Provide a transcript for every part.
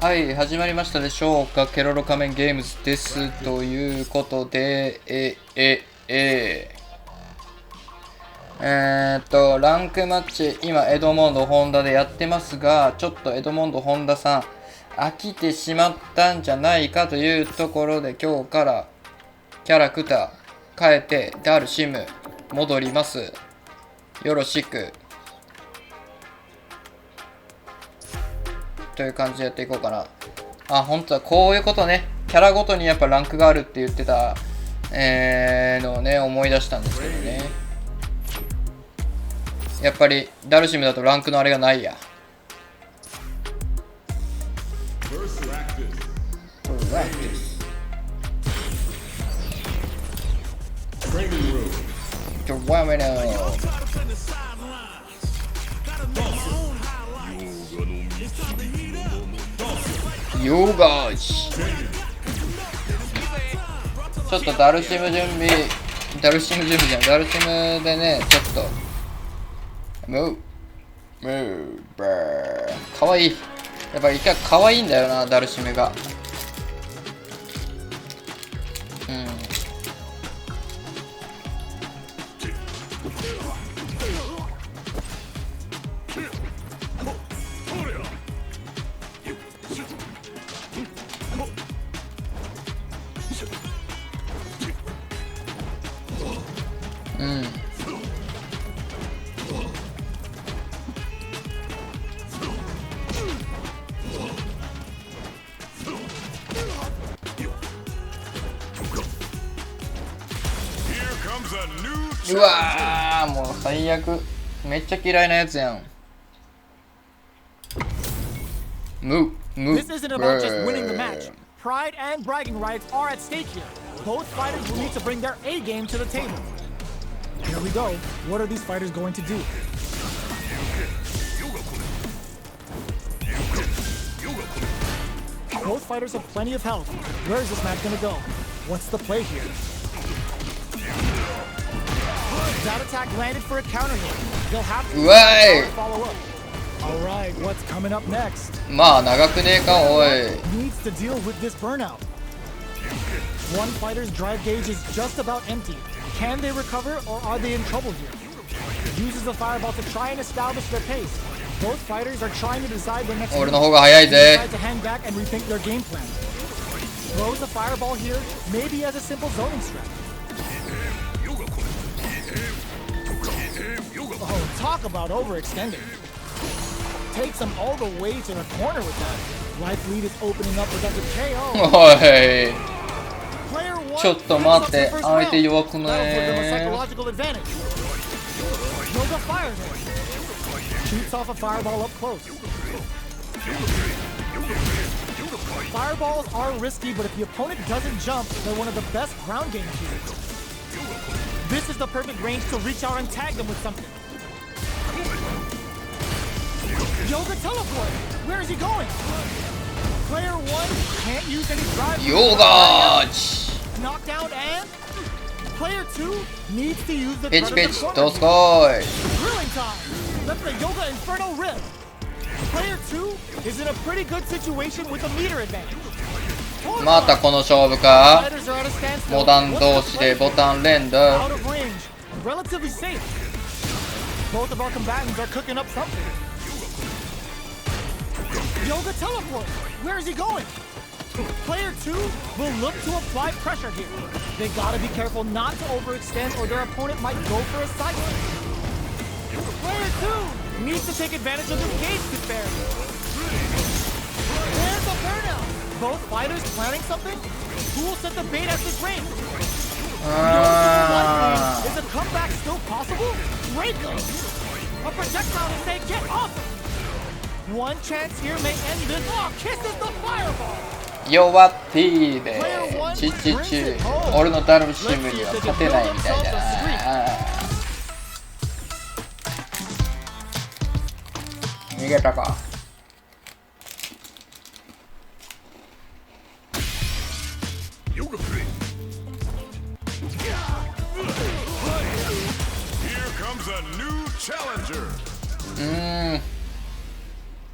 はい、始まりましたでしょうか。ケロロ仮面ゲームズです。ということで、ランクマッチ、今、エドモンド・ホンダでやってますが、ちょっとエドモンド・ホンダさん、飽きてしまったんじゃないかというところで、今日からキャラクター変えて、ダルシム戻ります。よろしく。という感じでやっていこうかな。あ、本当だ、こういうことね。キャラごとにやっぱランクがあるって言ってた、のをね、思い出したんですけどね。やっぱりダルシムだとランクのあれがないや。ヨガーシちょっとダルシム準備じゃん。ダルシムでね、ちょっとムーバーかわいい。やっぱりかわいいんだよな、ダルシムが。うわー、もう最悪。めっちゃ嫌いなやつやん。This isn't about just winning the match. Pride and bragging rights are at stake here. Both fighters will need to bring their A game to the table. Here we go. What are these fighters going to do? Both fighters have plenty of health. Where is this match going to go? What's the play here? That attack landed for a counter hit. They'll have to follow up. Alright, what's coming up next? まあ長くねえかおい。 Needs to deal with this burnout. One fighter's drive gauge is just about empty. Can they recover or are they in trouble here? Uses the fireball to try and establish their pace. Both fighters are trying to decide their next move. 俺の方が早いぜ。 Decide to hang back and rethink their game plan. Throws the fireball here, maybe as a simple zoning strat. Oh, talk about overextending. Takes him all the way to the corner with that. Life lead is opening up without the KO. おい。ちょっと待って、相手弱くねー。 Shoots off a fireball up close. Fireballs are risky, but if the opponent doesn't jump, they're one of the best ground game shooters. This is the perfect range to reach out and tag them with something. Yoga teleport! Where is he going? Player 1 can't use any drive. Yoga! Knockdown and player 2 needs to use the pitch, doskoi. Drilling time! Let the Yoga Inferno rip! Player 2 is in a pretty good situation with a meter advantage. またこの勝負か。モダン同士でボタン連打。 Out of range, relatively safe. Both of our combatants are cooking up something. Yoga teleport! Where is he going? Player 2 will look to apply pressure here. They gotta be careful not to overextend or their opponent might go for a side swing. Player 2 needs to take advantage of the gauge disparity. There's a burnout! Both fighters planning something? Who will set the bait at this range? Is a comeback still possible? Breaker! A projectile to say get off! One chance here may end this. Oh, kisses the fireball! 弱っていいでち俺のダルシムには勝てないみたいだな。逃げたか。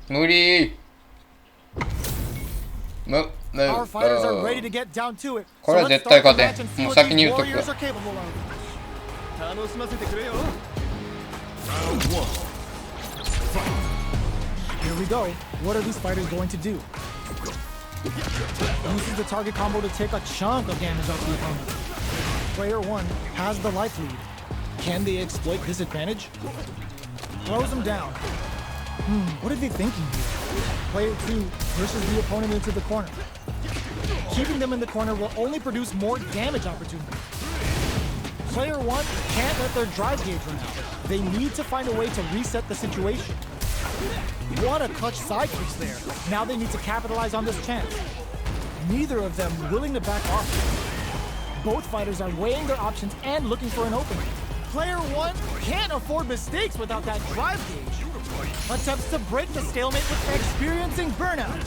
無理。Our fighters are ready to get down to it. これは絶対勝てん。もう先に言っとく。 Here we go. What are these fighters going to do? Uses the target combo to take a chunk of damage off the opponent. Player 1 has the life lead. Can they exploit this advantage? Throws him down. What are they thinking here? Player 2 pushes the opponent into the corner. Keeping them in the corner will only produce more damage opportunities. Player 1 can't let their drive gauge run out. They need to find a way to reset the situation. What a clutch side kicks there. Now they need to capitalize on this chance. Neither of them willing to back off. Both fighters are weighing their options and looking for an opening. Player 1 can't afford mistakes without that drive gauge. Attempts to break the stalemate with experiencing burnout.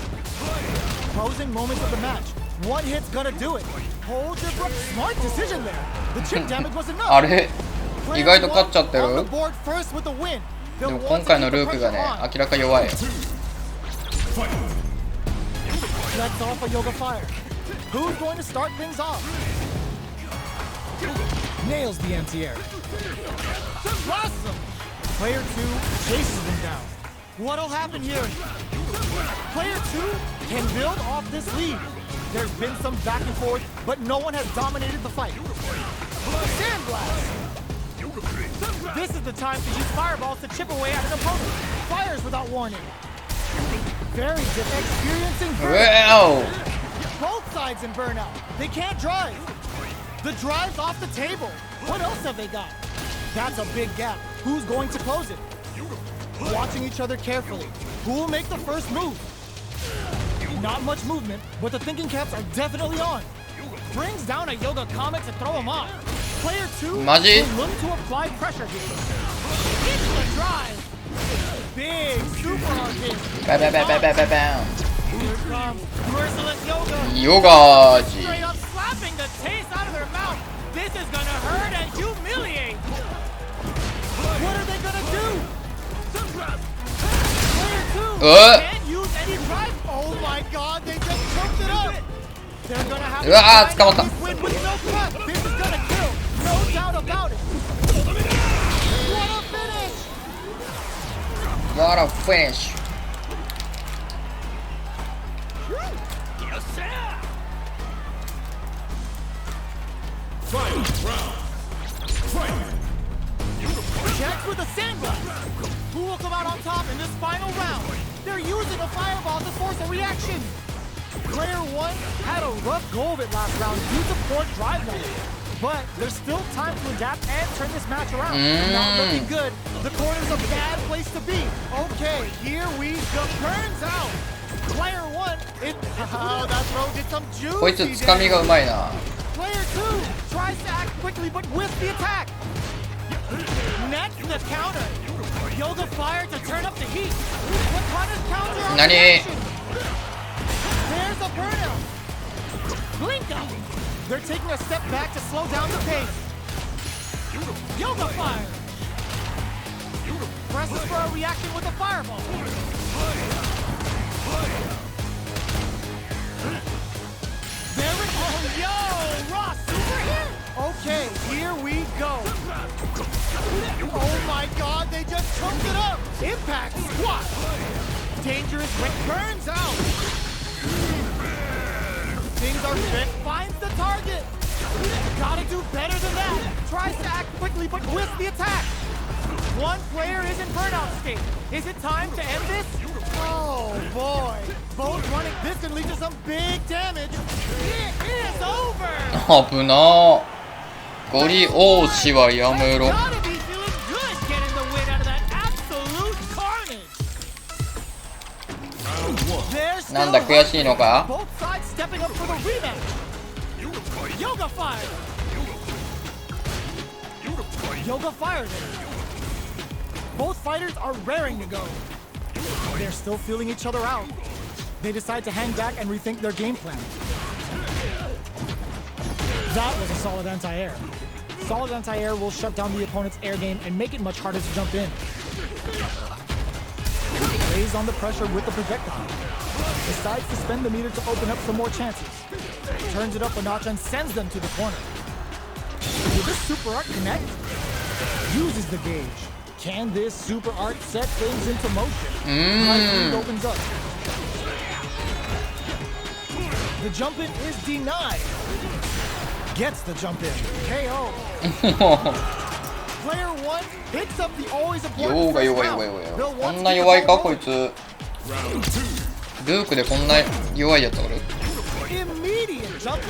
Closing moments of the match. One hit's gonna do it. Hold your breath. Smart decision there. The chip damage was enough. あれ意外と勝っちゃってる。 On the board first with the win. でも今回のループがね、明らか弱い。 Let's off a Yoga Fire. Who's going to start things off? Nails the anti-air. Awesome! Player 2 chases them down. What'll happen here? Player 2 can build off this lead. There's been some back and forth, but no one has dominated the fight. Sandblast! This is the time to use fireballs to chip away at an opponent. Fires without warning. Very different. Experiencing burnout. Both sides in burnout. They can't drive. The drive's off the table. What else have they got? That's a big gap. Who's going to close it? Watching each other carefully. Who will make the first move? Not much movement, but the thinking caps are definitely on. Brings down a Yoga Comet to throw him off. Player 2 will look to apply pressure here. It's the drive. Big super arcade. Here comes merciless Yoga. Yoga. Straight up slapping the taste out of their mouth. This is gonna hurt and humiliate. What are they gonna do? Player 2 can't use any drive. Oh my God, they just choked it up. They're gonna have to win with no cut. This is gonna kill. No doubt about it. What a finish! What a finish! Checks with a sandblast. Who will come out on top in this final round? They're using a fireball to force a reaction. Player 1 had a rough go of it last round due to poor drive level. But there's still time to adapt and turn this match around. Not looking good. The corner's a bad place to be. Okay, here we go. Turns out. Player 1, oh, that throw did some juicy こいつつかみがうまいな。 Player 2 tries to act quickly but with the attack. Next, the counter. Yoga Fire to turn up the heat. What kind of counter on the action? There's a burnout. Blink up. They're taking a step back to slow down the pace. Yoga Fire. Presses for a reaction with a fireball. There we go. Yo, Ross, super hit. Okay, here we go. Oh my God, they just choked it up. Impact squat. Dangerous Rick burns out. Things are fit, finds the target. Gotta do better than that. Tries to act quickly, but with the attack. One player is in burnout state. Is it time to end this? Oh boy. Both running. This can lead to some big damage. It is over. 危な。ゴリ王子はやめろ。 Gotta be feeling good getting the win out of that absolute carnage. なんだ悔しいのか？ Both sides stepping up for the rematch. Yoga Fire. Yoga Fire there. Both fighters are raring to go. They're still feeling each other out. They decide to hang back and rethink their game plan. That was a solid anti-air. Solid anti-air will shut down the opponent's air game and make it much harder to jump in. Lays on the pressure with the projectile. Decides to spend the meter to open up some more chances. Turns it up a notch and sends them to the corner. Will this super art connect? Uses the gauge. Can this super art set things into motion? Right opens up. The jump in is denied. Gets the jump in. KO. Player 1 picks up the always important first round. They'll こ want ん to な keep the 弱いか ball こい rolling. つ。ルークでこんな弱いやつおる？ Immediate jump in.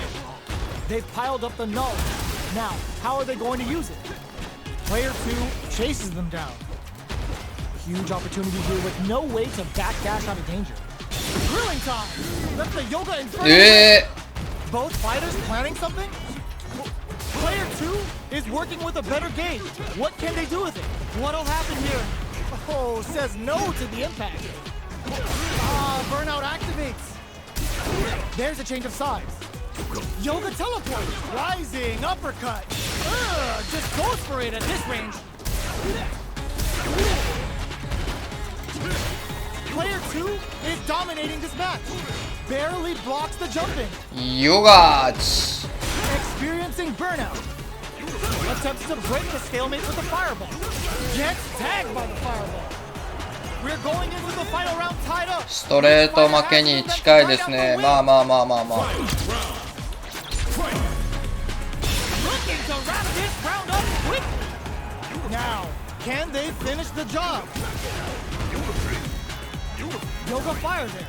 They've piled up the null. Now, how are they going to use it? Player 2 chases them down. Huge opportunity here with no way to backdash out of danger. Grilling time! That's the yoga in front. Both fighters planning something? Player 2 is working with a better gauge. What can they do with it? What'll happen here? Oh, says no to the impact. Burnout activates. There's a change of sides. Yoga teleport. Rising uppercut. Just goes for it at this range. Player 2 is dominating this match. Barely blocks the jumping. ヨガーチ。 Experiencing burnout. Attempts to break the stalemate with the fireball. Gets tagged by the fireball. We're going into the final round tied up. ストレート負けに近いですね。まあまあまあまあまあ。 Looking to wrap this round up quickly. Now, can they finish the job? Yoga fire there.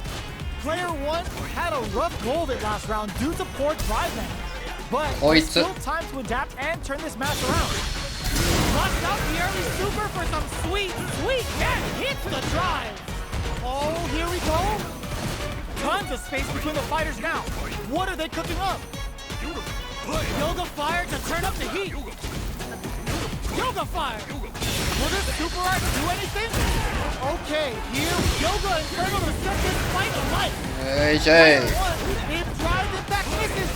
Player 1 had a rough go of it last round due to poor drive man. But there's still time to adapt and turn this match around. Bust out the early super for some sweet catch. Hits the drive. Oh, here we go. Tons of space between the fighters now. What are they cooking up? Yoga fire to turn up the heat. Yoga fire. Will this super art do anything? Okay, here Yoga Inferno to set this fight alight. It drives it back misses.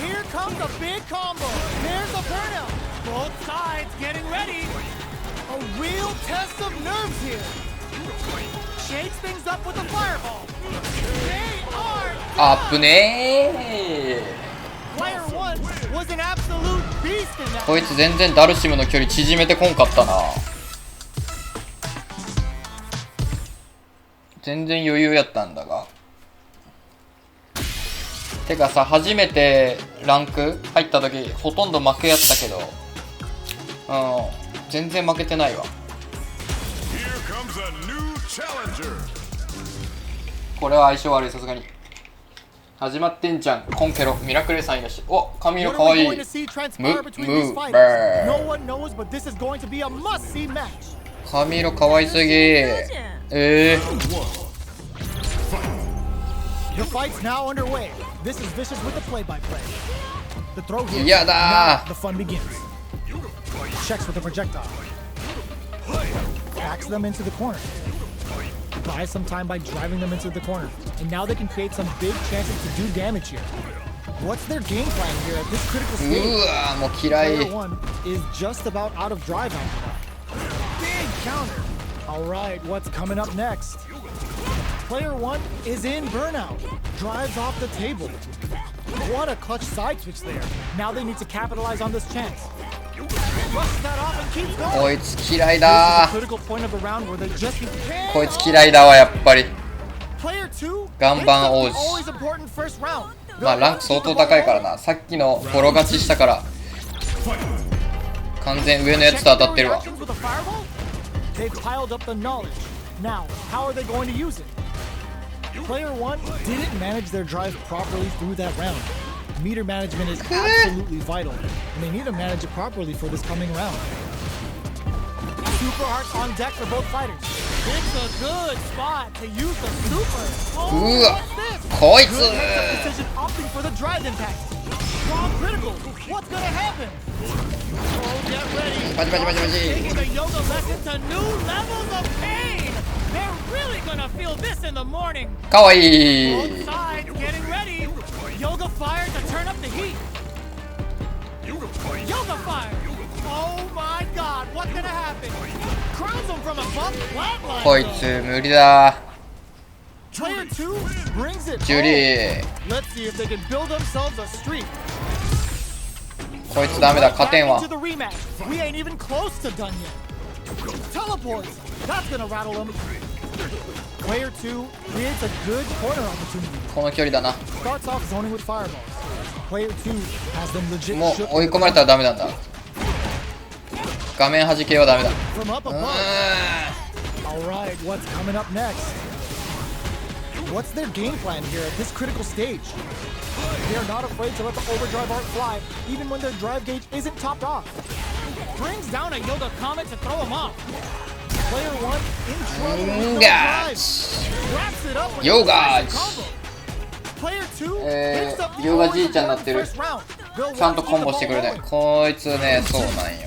Here comes a big combo. There's a burnout. Both sides getting ready. A real test of nerves here. Shakes things up with a fireball. They areあぶねー。 Player 1 was an absolute beast in that. こいつ全然ダルシムの距離縮めてこんかったな。全然余裕やったんだが。てかさ、初めてランク入った時ほとんど負けやったけど、全然負けてないわ。これは相性悪い、さすがに。始まってんじゃん、コンケロ、ミラクルさんいらっしゃい。お、髪色かわいい。ムーバー。髪色かわいすぎ。やだー。Buy some time by driving them into the corner, and now they can create some big chances to do damage here. What's their game plan here at this critical stage? うわー、もう嫌い。 Player 1 is just about out of drive after that. Big counter. All right, what's coming up next? Player 1 is in burnout. Drives off the table. What a clutch side switch there. Now they need to capitalize on this chance. こいつ嫌いだー。 ここいつ嫌いだわ、やっぱり。岩盤王子。まあランク相当高いからな。さっきのボロ勝ちしたから完全上のやつと当たってるわ。 Player 1 didn't manage their drive properly through that round. Meter management is absolutely vital, and they need to manage it properly for this coming round. Super Hearts on deck for both fighters. It's a good spot to use the super. Oh, what's this? こいつ Good decision opting for the drive impact. Strong critical. What's gonna happen? Oh, get ready. マジマジマジマジ。 Taking the yoga lesson to new levels of pain. They're really gonna feel this in the morning. かわいい。 Both sides getting ready. Yoga fire to turn up the heat. Yoga fire. Oh my god, what's gonna happen? Crowns him from above the flatline. こいつ無理だ。 Player 2 brings it ジュリ home. ー Let's see if they can build themselves a streak. こいつダメだ、勝てんわ。 Back into the rematch. We ain't even close to done yet. Teleports. That's gonna rattle him. Player 2 creates a good corner opportunity. この距離だな。 Starts off zoning with fireballs. Player 2 has them legit も shook う追い込まれたらダメなんだ。画面端系はダメだ。 from up う above. ーん Alright, what's coming up next? What's their game plan here at this critical stage? They are not afraid to let the overdrive art fly, even when their drive gauge isn't topped off. Brings down a Yoga Comet to throw him off. Player 1 in trouble with no drive. Wraps it up with a Yoga. decisive combo. Player 2 picks up the ヨガじいちゃんになってる。 first round. They'll ちゃんと watch コンボ the してく ball るね。 rolling. こいつね、そうなんよ。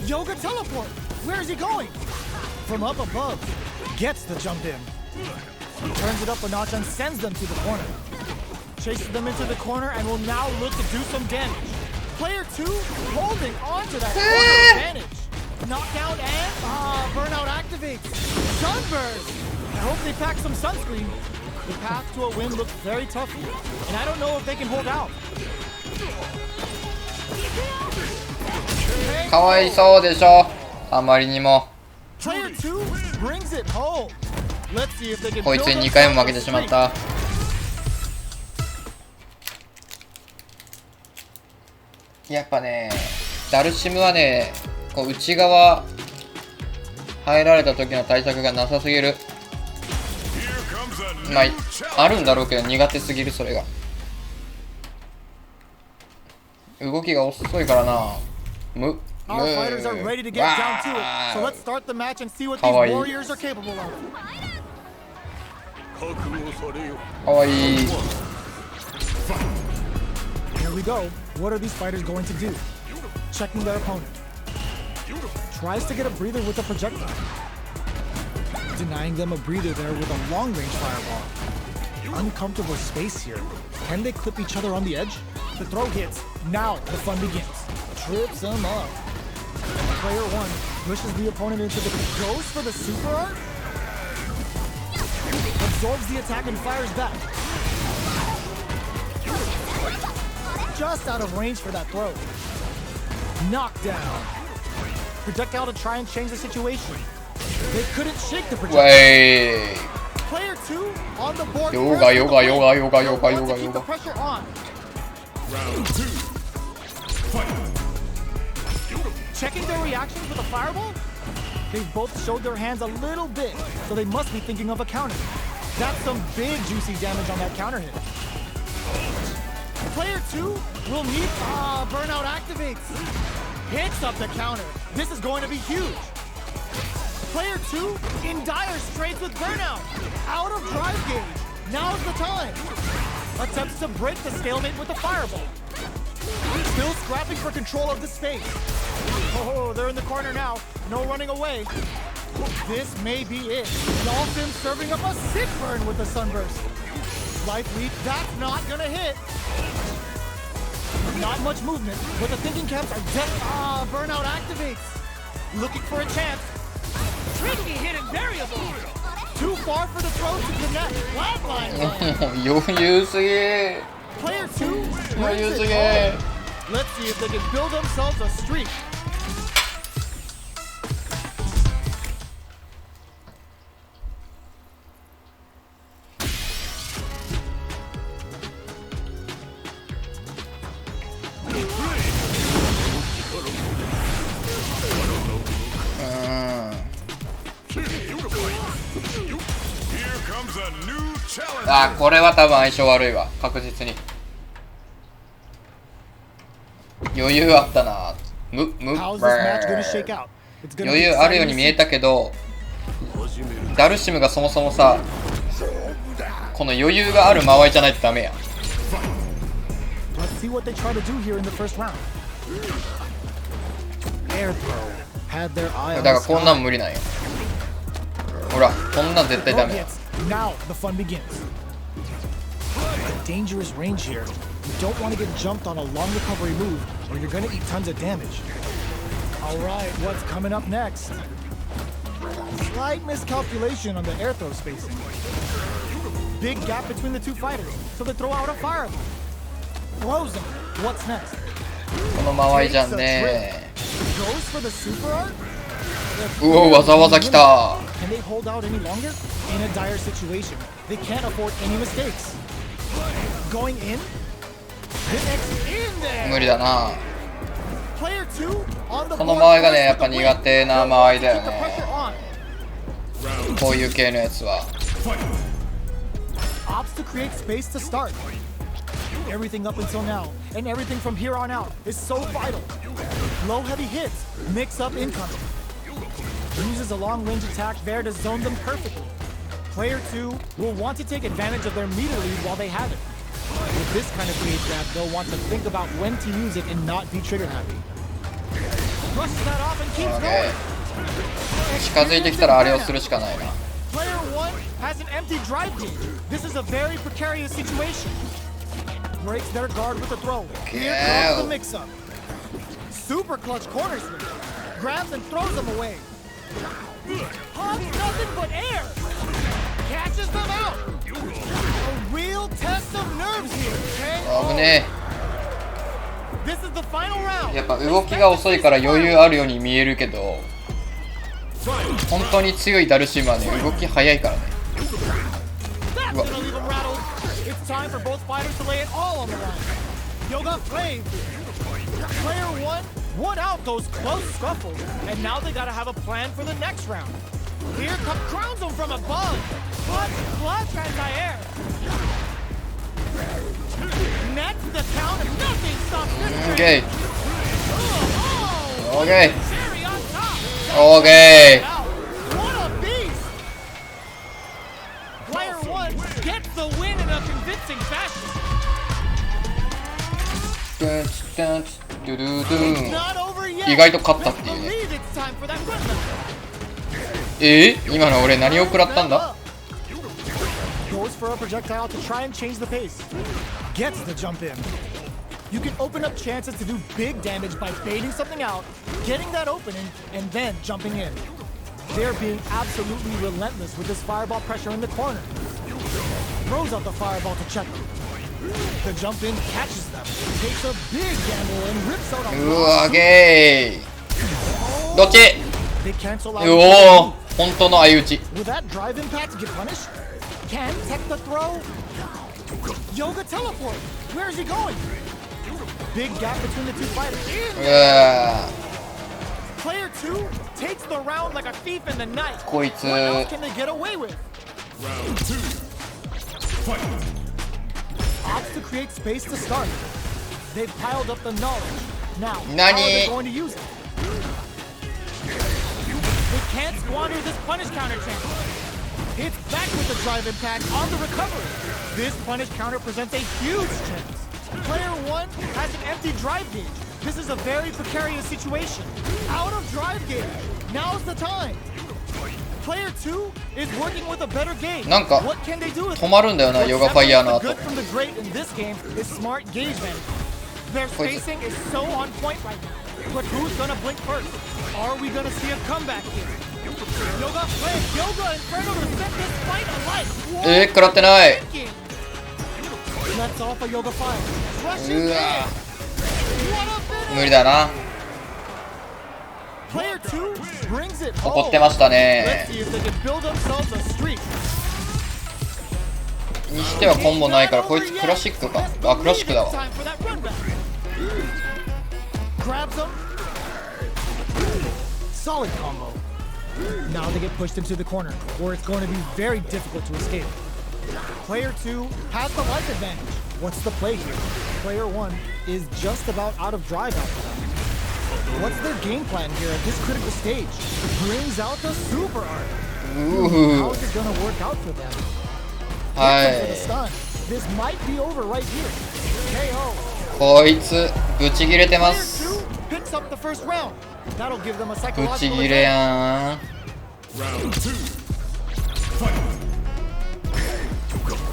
Yoga teleport. Where is he going? From up above. Gets the jump in. Turns it up a notch and sends them to the corner. Chases them into the corner and will now look to do some damage. Player 2 holding on to that corner advantage. Knockdown and burnout activates. Sunburst. I hope they pack some sunscreen. The path to a win looks very tough here, and I don't know if they can hold out. かわいそうでしょ。あまりにも。 Player 2 brings it home. Let's see if they can こい build つに2回も負け themselves て a しまっ streak. た。やっぱね、ダルシムはね、こう内側入られた時の対策がなさすぎる。まあ、あるんだろうけど苦手すぎる、それが。動きが遅いからな。Our fighters are ready to get down to it. So let's start the match and see what these かわいい。 warriors are capable of. かわいい。 Here we go. What are these fighters going to do? Checking their opponent. Tries to get a breather with a projectile. Denying them a breather there with a long-range fireball. Uncomfortable space here. Can they clip each other on the edge? The throw hits. Now the fun begins. Trips him up. Player 1 pushes the opponent into the... Goes for the super art? Absorbs the attack and fires back. Just out of range for that throw. Knockdown. Projectile to try and change the situation. They couldn't shake the ウ projectile. ェイ。 Player 2 on the board. ヨガヨガヨガヨガヨガヨ Want ガ to ヨ keep the ガ。 pressure on. Checking their reactions with a fireball? They've both showed their hands a little bit, so they must be thinking of a counter. That's some big juicy damage on that counter hit. Player 2 will need burnout activates. Hits up the counter. This is going to be huge. Player 2 in dire straits with burnout. Out of drive gauge. Now's the time. Attempts to break the stalemate with a fireball. Still scrapping for control of the space. Oh, they're in the corner now. No running away. This may be it. Dolphin serving up a sick burn with the sunburst. Life leap, that's not gonna hit. Not much movement, but the thinking caps are dead. Burnout activates. Looking for a chance. Tricky hidden variable. Too far for the throw to connect. Flatline. 余裕すぎ。 Player 2 余裕 brings す it ぎ。 home. Let's see if they can build themselves a streak. Here comes a new challenger. あ、これは多分相性悪いわ、確実に。余裕あったな。How's this match gonna shake out? It's gonna 余 be 裕あるよう exciting に to 見え see. たけど、ダルシムがそもそもさ、この余裕がある間合いじゃないとダメや。 Let's see what they try to do here in the first round. Air throw had their eye だ on から the こんなん sky. 無理なんよ。ほら、こんなん絶対 Throw ダメや。 hits. Now the fun begins. Dangerous range here. don't want to get jumped on a long recovery move, or you're gonna eat tons of damage. Alright, what's coming up next? Slight miscalculation on the air throw spacing. Big gap between the two fighters, so they throw out a fireball. Throws them. What's next? この間合いじゃんね。 Goes for the super art? うお、わざわざ来た。 Can they hold out any longer? In a dire situation, they can't afford any mistakes. Going in? The next in there! 無理だな。 Player 2 on the この間合いがね、やっぱ苦手な間合いだよね。こういう系のやつは。 Opts to create space to start. Everything up until now, and everything from here on out, is so vital. Low heavy hits, mix up incoming. Uses a long range attack there to zone them perfectly. Player 2 will want to take advantage of their meter lead while they have it. With this kind of gauge grab, they'll want to think about when to use it and not be trigger happy. Brushes that off and keeps going. 近づいてきたらあれをするしかないな。 Player 1 has an empty drive gauge. This is a very precarious situation. Breaks their guard with a throw. Here comes the mix-up. Super clutch corner swing. Grabs and throws them away. Hugs nothing but air. Catches them out. A real test of nerves here. 危ね This is the final round. え。やっぱ動きが遅いから余裕あるように見えるけど、本当に強いダルシムはね、動き早いからね。うわ。 It's time for both fighters to lay it all on the line. Yoga Flame. Player 1 won out those close scuffles, and now they gotta have a plan for the next round. Here comes crowns them from above. Clutch anti-air. Nets the count and nothing stops this. Okay. Oh, Okay. Cherry on top. Okay. What a beast. Player 1 gets the win in a convincing fashion. Not over yet. 意外と勝ったっていうね。 Believe it's time for that run. 今の俺何を食らったんだ？ Goes for a projectile to try and change the pace. Gets the jump in. You can open up chances to do big damage by baiting something out, getting that opening, and then jumping in. They're being absolutely relentless with this fireball pressure in the corner. Throws out the fireball to check them. The jump in catches them, takes a big gamble and rips out a うわゲー。どっち？ They cancel う out. おー、本当の相打ち。 Will that drive impact get punished? Can't tech the throw. Yoga teleport. Where is he going? Big gap between the two fighters. うわ Player 2 takes the round like a thief in the night. こいつ。 What else can they get away with? Round 2. Fight. Opts to create space to start. They've piled up the knowledge. Now, how are Nani? they going to use it? They can't squander this punish counter chance. It's back with the drive impact on the recovery. This punish counter presents a huge chance. Player 1 has an empty drive gauge. This is a very precarious situation. Out of drive gauge. Now's the time. Player 2 is working with a better gauge. なんか What can they do with it? 止まるんだよな、ヨガファイヤーの The 後。 good from the great in this game is smart gauge management. Their spacing is so on point right now. But who's gonna blink first? Are we gonna see a comeback here? Yoga Flame, Yoga Inferno to set this fight alight. 食らってない。 Let's off a Yoga Fire. Rushing う in. わ What a finish. 無理だな。 Player 2 brings it 怒 home. ってました Let's ね。 see if they can build themselves a streak. にしてはコンボないから、こいつクラシックか。あ、クラシックだわ。 Time for that run back. Grabs them. Solid combo. Now they get pushed into the corner, where it's going to be very difficult to escape. Player 2 has the life advantage. What's the play here? Player 1 is just about out of drive after that. What's their game plan here at this critical stage? Brings out the super art. How is it going to work out for them? は For the い。 stun. This might be over right here. KO. こいつブチギレてま Player す。 2 picks up the first round. That'll give them a ブ psychological チギレ advantage. やん。 Round 2. Fight.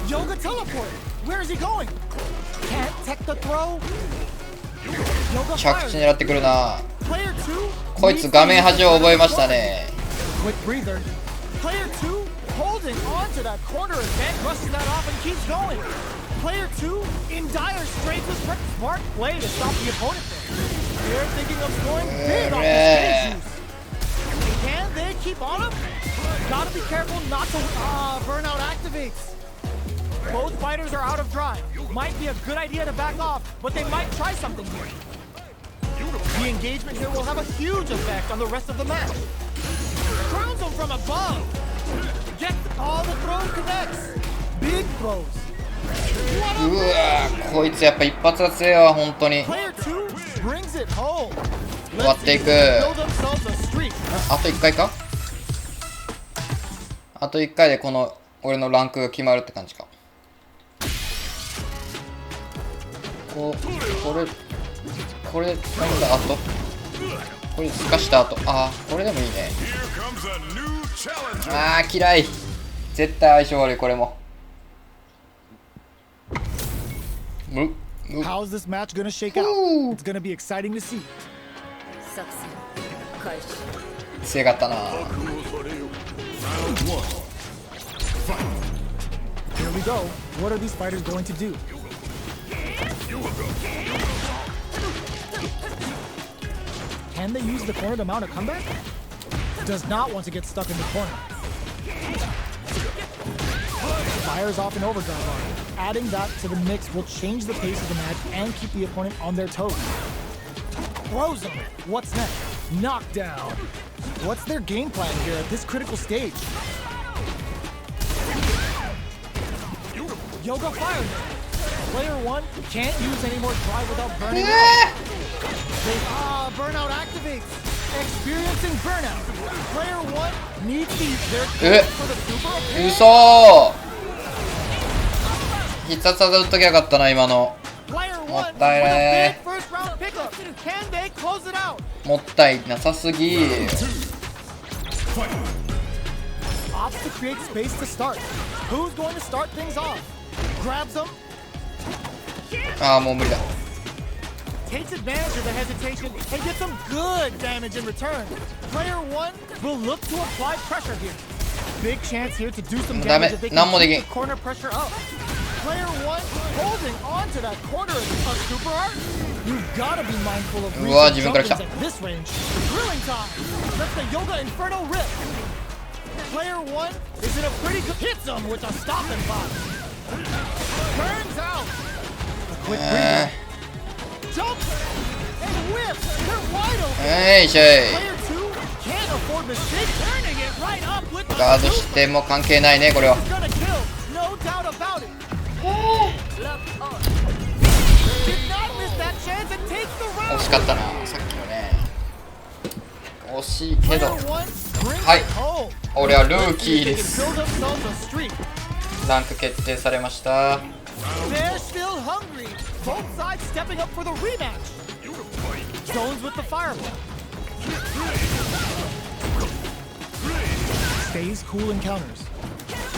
Yoga teleport. Where is he going? Can't tech the throw. Yoga 着 fires. 地狙ってくるな。 Player 2. こいつ画面端を覚えましたね。 Quick breather. Player 2 holding on to that corner as Van brushes that off and keeps going. Player 2 in dire straits with smart play to stop the opponent there. They're thinking of scoring big off this stage use. Can they keep on him? Gotta be careful not to burnout activates. Both fighters are out of drive. Might be a good idea to back off, but they might try something here. The engagement here will have a huge effect on the rest of the match. Throws him from above. Gets all the throw connects. Big throws. うわこいつやっぱ一発が強いわ本当に。 Player 2 brings it home. 終わっていく。 Build themselves a streak. あと1回か。あと1回でこの俺のランクが決まるって感じか。これなんだあとこれすかした後これでもいいね。嫌い。絶対相性悪いこれも。How's this match gonna shake out? It's gonna be exciting to see. 強かったな。 Here we go. What are these fighters going to do? Can they use the corner to mount a comeback? Does not want to get stuck in the corner. Fires off an overdrive bar. Adding that to the mix will change the pace of the match and keep the opponent on their toes. Throws him. What's next? Knockdown. What's their game plan here at this critical stage? Yoga fires. Player 1 can't use any more drive without burning out. Burnout activates. Experiencing burnout. Player 1 needs to use their for the super. 嘘必殺技打っときゃよかったな今の。 Player も 1 with ったい a ない。 big first round pickup. Can they close it out? もったいなさすぎ。 Opts to create space to start. Who's going to start things off? Grabs him. もう無理だ。 Takes advantage of the hesitation and gets some good damage in return. Player 1 will look to apply pressure here. Big chance here to do some damage if they can keep the corner pressure up. Player 1 holding on to that corner of super art. You've got to be mindful of jumpers at this range. Drilling time. That's the Yoga Inferno rip. Player 1 is in a pretty good hits him with a stopping block. Turns out. A quick breather. Jumps and whips. They're wide open. Player 2 can't afford mistakes. Turning it right up with the ガードしても関係ないねこれは。 gonna kill. No doubt about it. Did not miss that chance and takes the round. 惜しかったなさっきのね。惜しいけど。 Player 1 brings はい it home. 俺はルーキーで They can す。 build themselves a streak. ランク決定されました。 They're still hungry. Both sides stepping up for the rematch. Zones with the fireball. Stays cool in counters.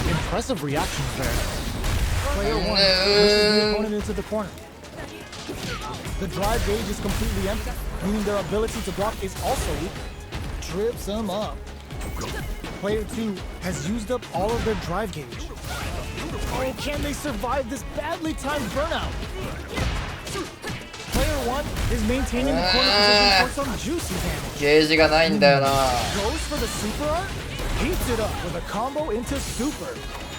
Impressive reactions there. Player 1 pushes the opponent into the corner. The drive gauge is completely empty, meaning their ability to block is also weak. Trips them up. Player 2 has used up all of their drive gauge. Oh, can they survive this badly timed burnout? Player 1 is maintaining the corner position for some juicy damage. ゲージがないんだよな。 Goes for the super art, heats it up with a combo into super.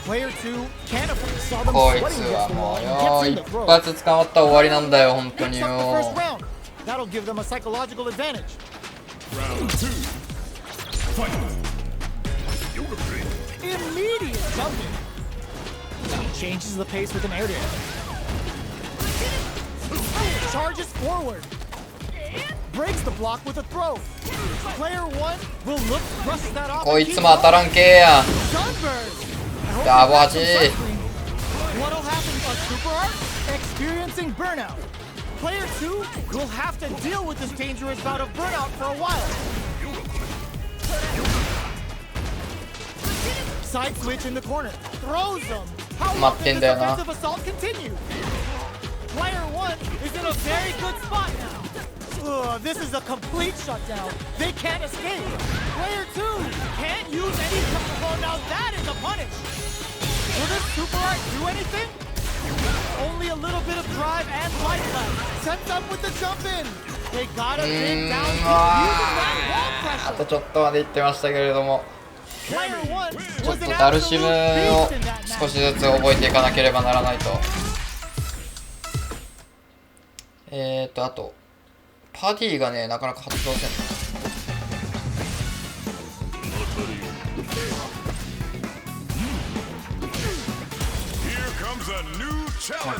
Player 2 can't afford saw them こい sweating つ against は the も wall う and よ gets in the 一 throw. 発捕まったら終わりなんだよ本当に Picks よ。 up the first round. That'll give them a psychological advantage. Round 2. Fight. Immediate jumping. Changes the pace with an air dare. Charges forward. Breaks the block with a throw. Player 1 will look to brush that off. こいつも当たらんけやん。 Sunburn. ダボ8。 What'll happen? A super art experiencing burnout. Player 2 will have to deal with this dangerous bout of burnout for a while. Side switch in the corner. Throws them. How 待 long っ does てん this だよな。 offensive assault continue? Player 1 is in a very good spot now. This is a complete shutdown. They can't escape. Player 2 can't use any. Oh, now that is a punish. Will this super art do anything? Only a little bit of drive and light left. Sets up with the jump in. They got a big down deep using that あ wall と pressure. ちょっとまで行ってましたけれども、 Player 1ちょっ was と an ダルシム absolute を beast in that 少し match. ずつ覚えていかなければならないと。あとパディがねなかなか発動せんの。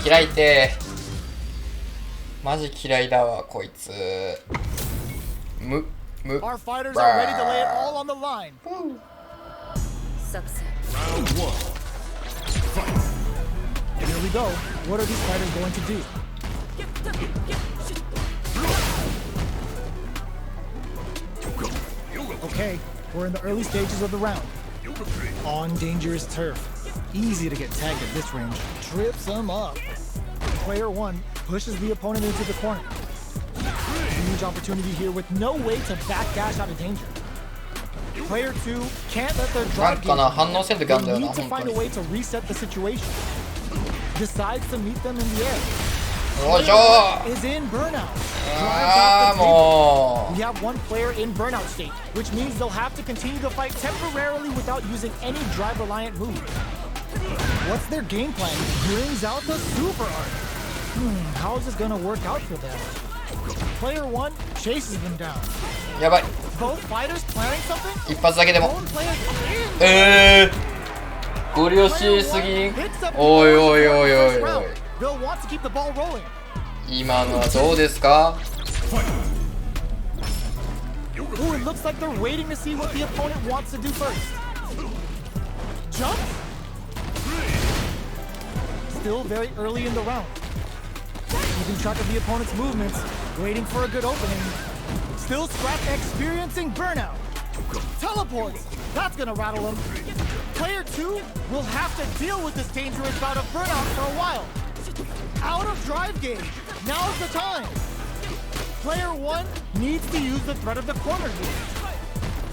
嫌いってマジ嫌いだわこいつ。Our fighters are ready to lay it all on the line. Subset. Here we go. What are these fighters going to do? Okay, we're in the early stages of the round. On dangerous turf. Easy to get tagged at this range. Trips them up. Player 1 pushes the opponent into the corner. Huge opportunity here with no way to backdash out of danger. Player 2 can't let their なん drive かな game 反応せんときあんだ They よな need to 本 find 当 a に。 way to reset the situation. Decides to meet them in the air. よいしょ Is in burnout. あー Drives out the table. も We have one player in burnout state, which means they'll have to continue to fight temporarily without using any drive-reliant move. What's their game plan? Brings out the super art. How is this gonna work out for them? Player 1 chases them down. うやばい Both fighters planning something? 一発だけでも Both players in. ご了承すぎ Player 1 hits up おいおいおいおい first お round. い They'll want to keep the ball rolling. 今のはどうですか Ooh, it looks like they're waiting to see what the opponent wants to do first. Jump? Still very early in the round. Keeping track of the opponent's movements, waiting for a good opening. Still experiencing burnout. Teleports! That's gonna rattle him. Player 2 will have to deal with this dangerous bout of burnout for a while. Out of drive gauge. Now's the time. Player 1 needs to use the threat of the corner here.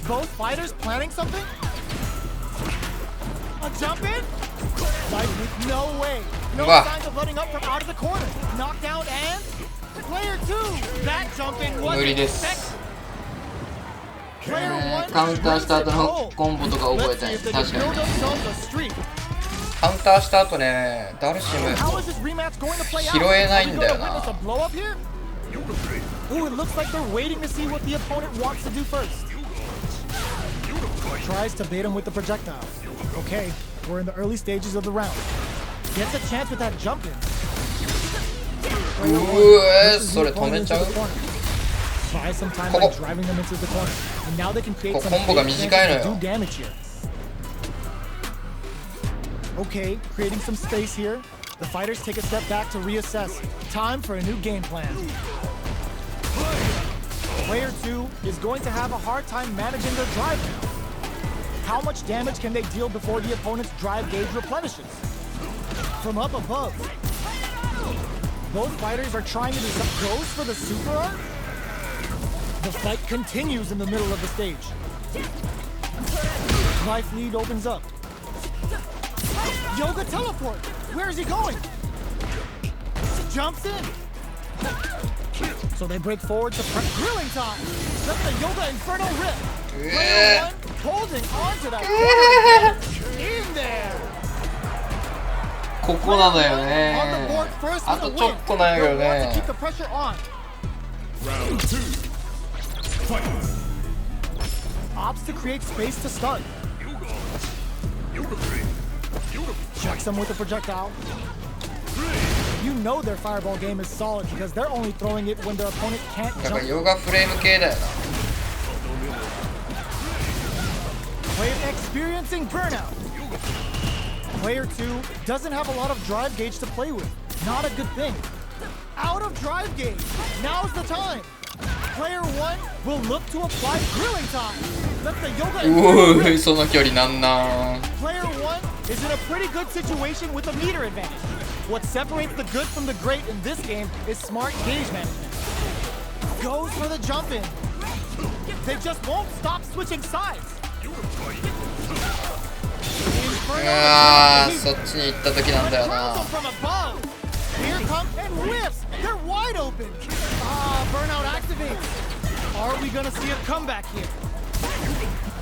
Both fighters planning something? A jump in? Like, no way. No Wow. signs of letting up from out of the corner. Knockdown and player 2. That jump in was 無理です expected. Player 1カウンターした後のコンボとか覚え Let's た see い if they 確 can か build に themselves a streak. カウンターした後ねダルシム How is this rematch going to play out? 拾えないん Are we だよ gonna な witness a blow up here? Ooh, it looks like they're waiting to see what the opponent wants to do first. Tries to bait him with the projectile. Okay, we're in the early stages of the round. Gets a chance with that jump in. それ止めちゃう Buy some time こ by こ driving them into the corner. And now they can create こ some コンボが big 短いの chances to よ do damage here. Okay, creating some space here. The fighters take a step back to reassess. Time for a new game plan. Player 2 is going to have a hard time managing their drive now. How much damage can they deal before the opponent's drive gauge replenishes? From up above. Both fighters are trying to do some goes for the super art. The fight continues in the middle of the stage. Life lead opens up. Yoga teleport! Where is he going? Jumps in. So they break forward to grilling time. That's the Yoga Inferno rip. Player 1 holding on to that in there. ここなのよ On ね the board first あ with と the ちょ win. っとなんやけ They'll ど want to ね keep the pressure on. Round 2. Fight. Opts to create space to start. Checks them with the projectile. You know their fireball game is solid because they're only throwing it when their opponent can't なんか jump. ヨガフレーム系だよな Player experiencing burnout. Player 2 doesn't have a lot of drive gauge to play with. Not a good thing. Out of drive gauge. Now's the time. Player 1 will look to apply grilling time. Let the yoga うおーその距離なんなん Player 1 is in a pretty good situation with a meter advantage. What separates the good from the great in this game is smart gauge management. Goes for the jump in. They just won't stop switching sides. ああ、そっちに行った時なんだよな。 From above. Here comes and whiffs. They're wide open. Ah, burnout activates. Are we gonna see a comeback here?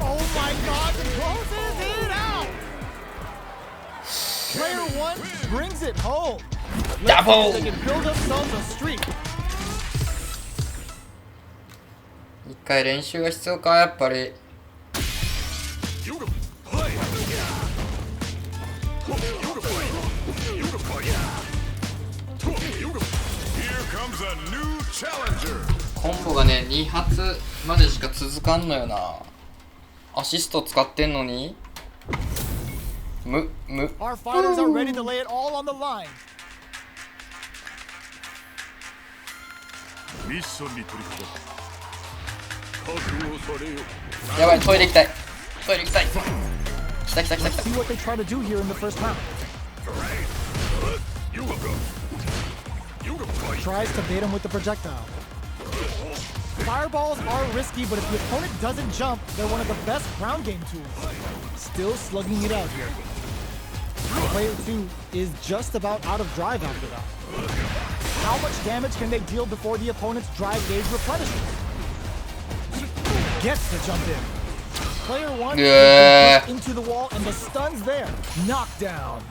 Oh my God! Closes it out. Player one brings it home. Let's see if they can build themselves a streak. 一回練習が必要か、やっぱり。 コンボがね、2発までしか続かんのよな。アシスト使ってんのに。Our fighters are ready to lay it all on the line. ミッションに取り掛かる。覚悟されよ。やばい、トイレ行きたい。トイレ行きたい。来た来た来た来た。 See what they try to do here in the first round. Tries to bait him with the projectile. Fireballs are risky, but if the opponent doesn't jump, they're one of the best ground game tools. Still slugging it out here. Player 2 is just about out of drive after that. How much damage can they deal before the opponent's drive gauge replenishes? Gets the jump in. Player 1 is into the wall and the stun's there. Knockdown.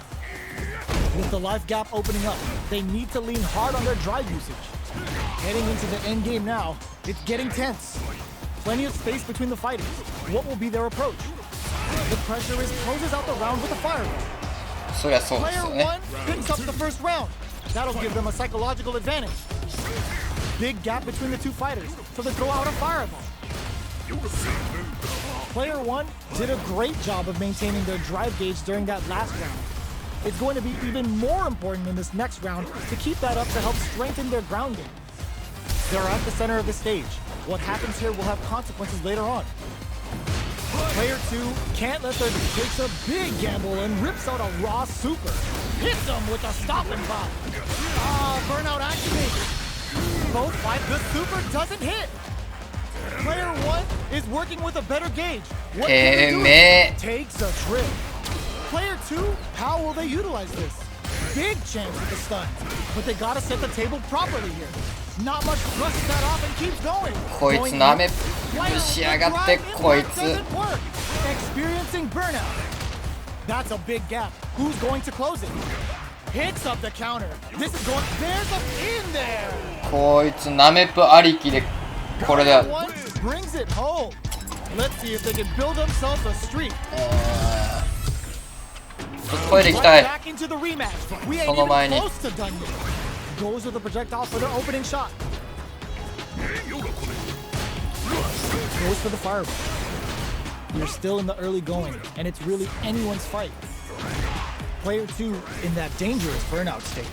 With the life gap opening up, they need to lean hard on their drive usage. Heading into the end game now, it's getting tense. Plenty of space between the fighters. What will be their approach? The pressure is closes out the round with a fireball. Player 1 picks up the first round. That'll give them a psychological advantage. Big gap between the two fighters, so they throw out a fireball. Player 1 did a great job of maintaining their drive gauge during that last round. It's going to be even more important in this next round to keep that up to help strengthen their ground game. They're at the center of the stage. What happens here will have consequences later on. Player 2 can't let their takes a big gamble and rips out a raw super. Hits them with a stop and pop. Ah, burnout activated. Both fight, the super doesn't hit. Player 1 is working with a better gauge. What can they do? Takes a trip. Player 2, how will they utilize this? Big chance with the stun, but they gotta set the table properly here. Not much brushes that off and keeps going. こいつなめしやがってこいつ。 Experiencing burnout. That's a big gap. Who's going to close it? Hits up the counter. This is going. There's a in there. こいつなめっぷありきでこれだ。 Brings it home. Let's see if they can build themselves a streak. トイレ行きたい。 Back into the rematch. We ain't その前 even に。 close to done yet. Goes with the projectile for their opening shot. Goes for the fireball. You're still in the early going, and it's really anyone's fight. Player 2 in that dangerous burnout state.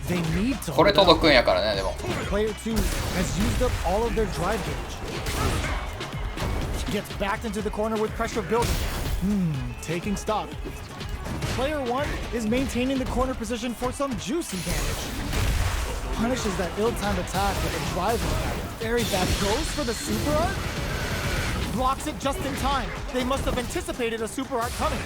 They need to. これ届くんやからね、でも。 Player 2 has used up all of their drive gauge. Gets backed into the corner with pressure building. Taking stock. Player 1 is maintaining the corner position for some juicy damage. Punishes that ill-timed attack with a drive attack. Very bad. Goes for the super art. Blocks it just in time. They must have anticipated a super art coming.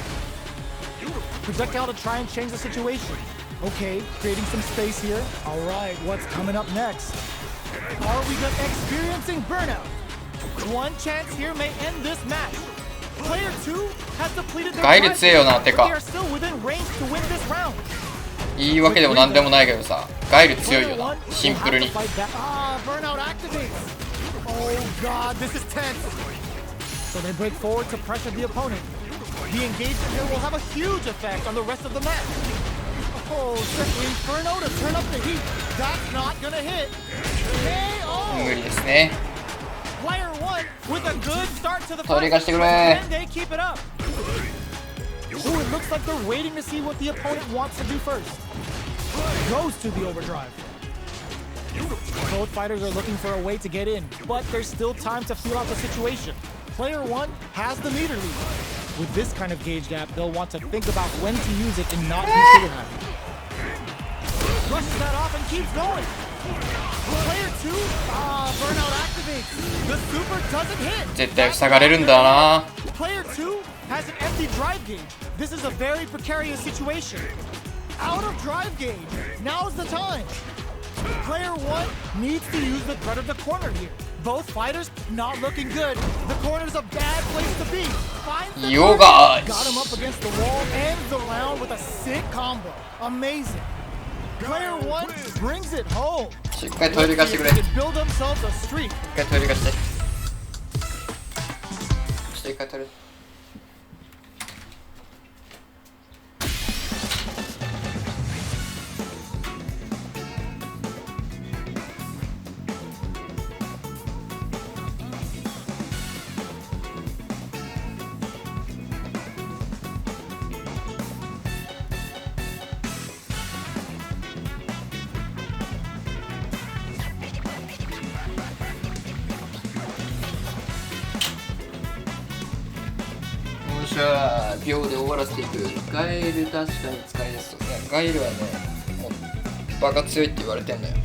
Projectile to try and change the situation. Okay, creating some space here. All right, what's coming up next? Are we experiencing burnout? One chance here may end this match. Player 2 has depleted their drive, but they are still within range to win this round. いいわけでもなんでもないけどさ、ガイル強いよな、シンプルに。 Ah, burnout activates. Oh god, this is tense. So they break forward to pressure the opponent. The engagement here will have a huge effect on the rest of the match. Oh, just Inferno to turn up the heat. That's not gonna hit. KO. 無理ですね。 Player 1 with a good start to the トイレ fight. 貸してくれ。 And they keep it up. Oh, it looks like they're waiting to see what the opponent wants to do first. Goes to the overdrive. Both fighters are looking for a way to get in, but there's still time to feel out the situation. Player 1 has the meter lead. With this kind of gauge gap, they'll want to think about when to use it and not be trigger happy. Brushes that off and keeps going. Player 2, burnout activates. The super doesn't hit. 絶対塞がれるんだな。 Player 2 has an empty drive gauge. This is a very precarious situation. Out of drive gauge. Now's the time. Player 1 needs to use the threat of the corner here. Both fighters not looking good. The corner's a bad place to be. Finds the Yoga. got him up against the wall, ends the round with a sick combo. Amazing. Player 1 brings it home. しっかりトイレ行かしてくれ。 They build themselves a streak. 一回トイレ行かして。一回トイレ。秒で終わらせていく。ガエル確かに使いやすそう。いやガエルはね、もうバカ強いって言われてんだよ。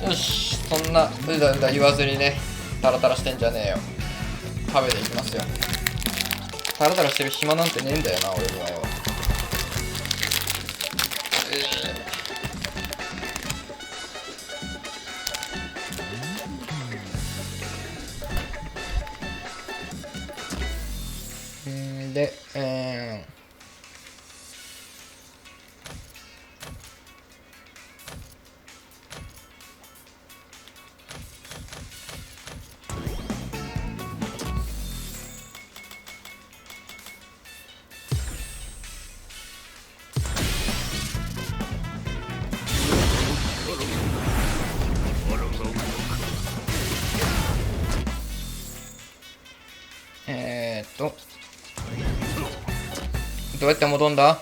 よし、そんなうだうだ言わずにね、タラタラしてんじゃねえよ。食べていきますよ。タラタラしてる暇なんてねえんだよな、俺にはよ。で、どうやって戻んだ？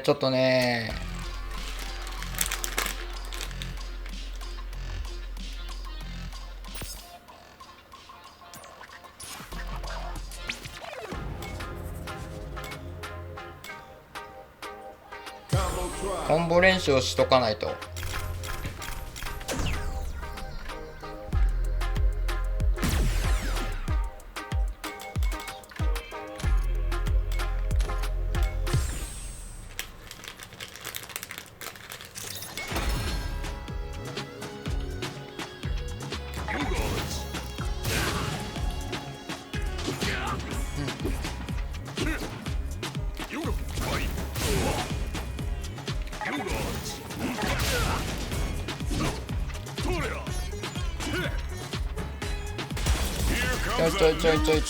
ちょっとねコンボ練習をしとかないと。ちょい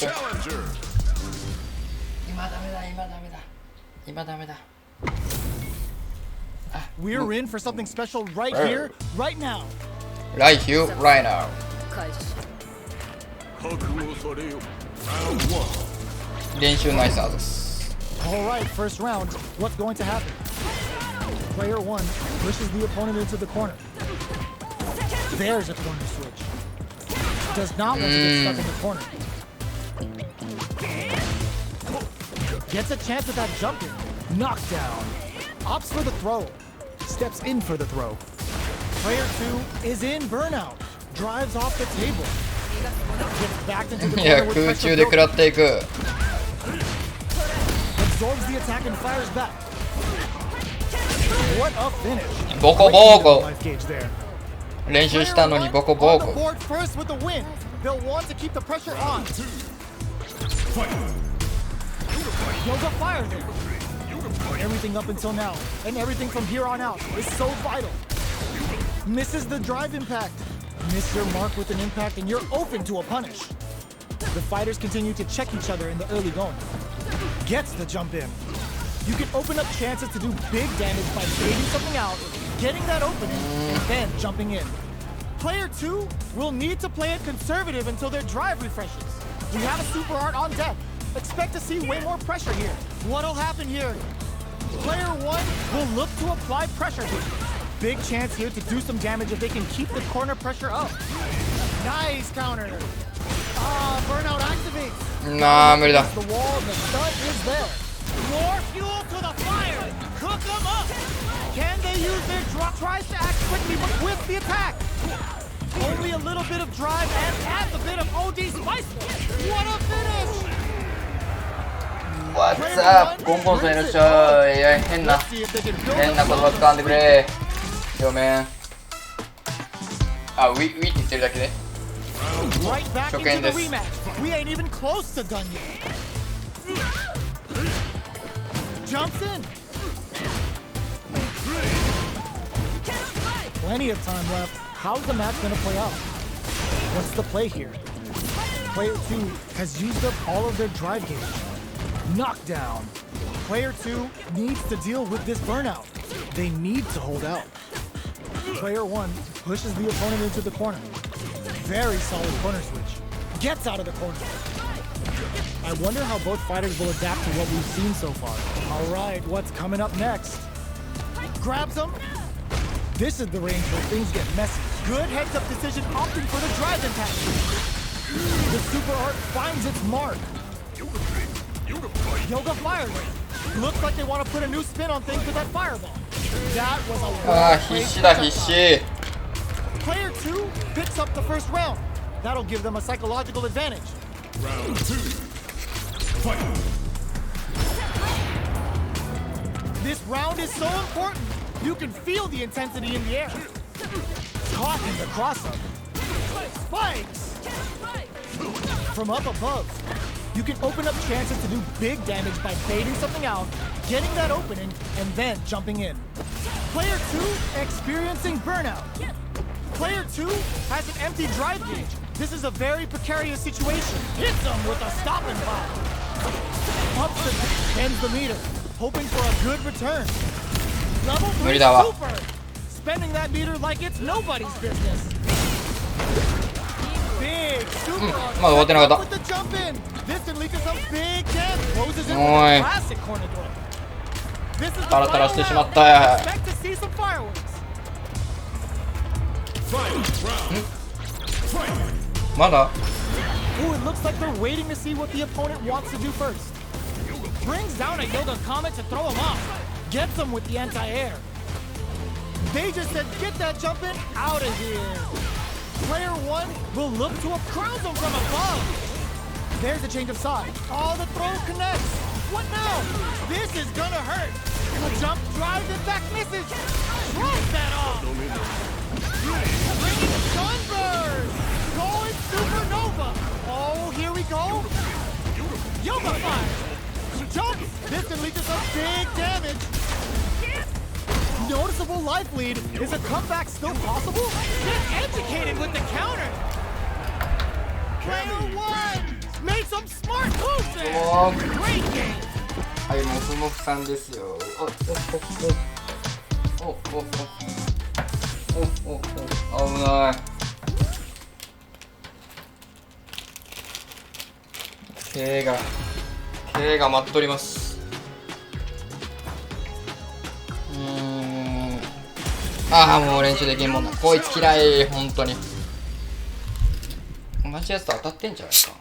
今ダメだ We're in for something special right here, right now. Right here, right now. 練習ナイスアーです。 Alright, first round. What's going to happen? Player 1 pushes the opponent into the corner. There's a corner switch. Does not want to get stuck in the corner. Gets a chance at that jump in. Knockdown. Opts for the throw. Steps in for the throw. Player 2 is in burnout. Drives off the table. Gets back into the いや corner with 空 pressure 中で食らっていく。 absorbs the attack and fires back. What a finish. ボコボコ Life gauge there. 練習したのにボコ On ボ the コ。 board first with the win. They'll want to keep the pressure on. Yoga fire there. Everything up until now, and everything from here on out is so vital. Misses the drive impact. Miss your mark with an impact and you're open to a punish. The fighters continue to check each other in the early going. Gets the jump in. You can open up chances to do big damage by baiting something out, getting that opening, and then jumping in. Player 2 will need to play it conservative until their drive refreshes. We have a super art on deck. Expect to see way more pressure here. What'll happen here? Player 1 will look to apply pressure here. Big chance here to do some damage if they can keep the corner pressure up. Nice counter. Burnout activates. Nah, 無理だ。 The wall, the stun is there. More fuel to the fire. Cook them up. Can they use their drop? Tries to act quickly, but with the attack. Only a little bit of drive and adds a bit of OD spice. What a finish. What's up? コンポンさんいらっしゃい。いや、変な言葉使わんでくれ。よめん。あ、ウィって言ってるだけで。初見です。We ain't even close to done yet. Jumps in. Plenty of time left. How's the match gonna play out? What's the play here? Player 2 has used up all of their drive gauge. Knockdown. Player 2 needs to deal with this burnout. They need to hold out. Player 1 pushes the opponent into the corner. Very solid corner switch. Gets out of the corner. I wonder how both fighters will adapt to what we've seen so far. All right, what's coming up next? Grabs him. This is the range where things get messy. Good heads-up decision, opting for the drive impact. The super art finds its mark. Yoga Fire Ring. Looks like they want to put a new spin on things with that fireball. That was a Player 2 picks up the first round. That'll give them a psychological advantage. Round 2. Fight. This round is so important. You can feel the intensity in the air. Caught in the cross-up. Spikes! From up above, you can open up chances to do big damage by baiting something out, getting that opening, and then jumping in. Player 2 experiencing burnout. Player 2 has an empty drive gauge. This is a very precarious situation. Hits him with a stopping bomb. Ups the bends the meter, hoping for a good return. Level 3 super. Spending that meter like it's nobody's business. Big super with the jump in. This can lead to some big damage. Closes in with a classic corner throw. This is the final round. Expect to see some fireworks. Mada? Ooh, it looks like they're waiting to see what the opponent wants to do first. Brings down a Yoga Comet to throw him off. Gets him with the anti-air. They just said, get that jump in out of here. Player 1 will look to crowd them from above. There's a change of side. Oh, the throw connects. What now? This is gonna hurt. The jump drives it back, misses. Throws that off. Bringing Sunburst. Going supernova. Oh, here we go. Yoga Fire. Jump. This can lead to some big damage. Noticeable life lead. Is a comeback still possible? Get educated with the counter. Player 1 made some smart moves there. Great game. はい、もふもふさんですよ。危ない。K が待っとります。ああ、もう練習できんもんな。こいつ嫌い、本当に。同じやつと当たってんじゃないか。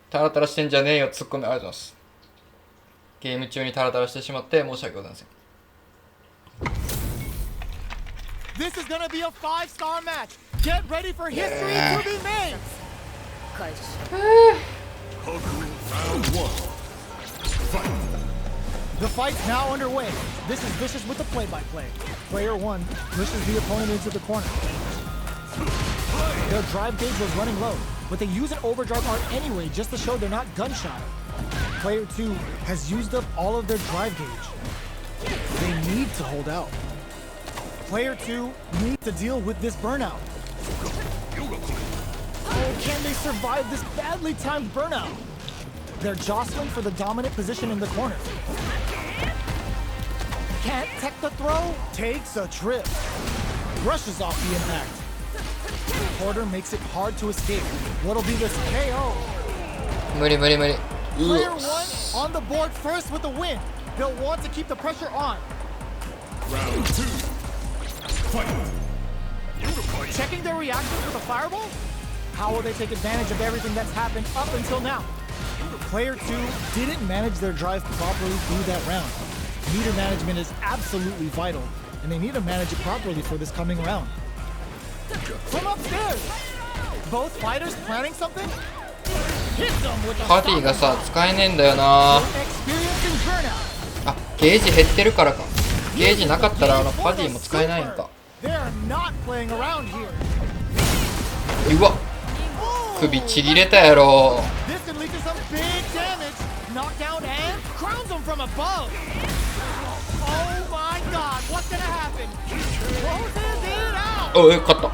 タラタラしてんじゃねえよ、ツッコミありがとうございます。ゲーム中にタラタラしてしまって申し訳ございません。This is gonna be a 5-star match. Get ready for history to be made. Round 1. Fight. The fight's now underway. This is Vicious with the play-by-play. Player 1 pushes the opponent into the corner. Their drive gauge was running low, but they use an overdrive art anyway just to show they're not gun-shy. Player 2 has used up all of their drive gauge. They need to hold out. Player 2 needs to deal with this burnout. Oh, can they survive this badly timed burnout? They're jostling for the dominant position in the corner. Can't tech the throw, takes a trip. Brushes off the impact. order makes it hard to escape. What'll be this KO? 無理無理無理。 Player 1 on the board first with the win. They'll want to keep the pressure on. Round 2. Fight. Checking their reactions with a fireball? How will they take advantage of everything that's happened up until now? Player 2 didn't manage their drive properly through that round. Meter management is absolutely vital, and they need to manage it properly for this coming round. From upstairs! Both fighters planning something? Hit them with a パティがさ使えねえんだよな。 experiencing burnout. あ、ゲージ減ってるからか。ゲージなかったらパティも使えないのか。 They are not playing around here. うわ、首ちぎれたやろ。 This could lead to some big damage. Knockdown and crowns them from above. Oh my god, what's gonna happen? Closes it out. おい、勝った。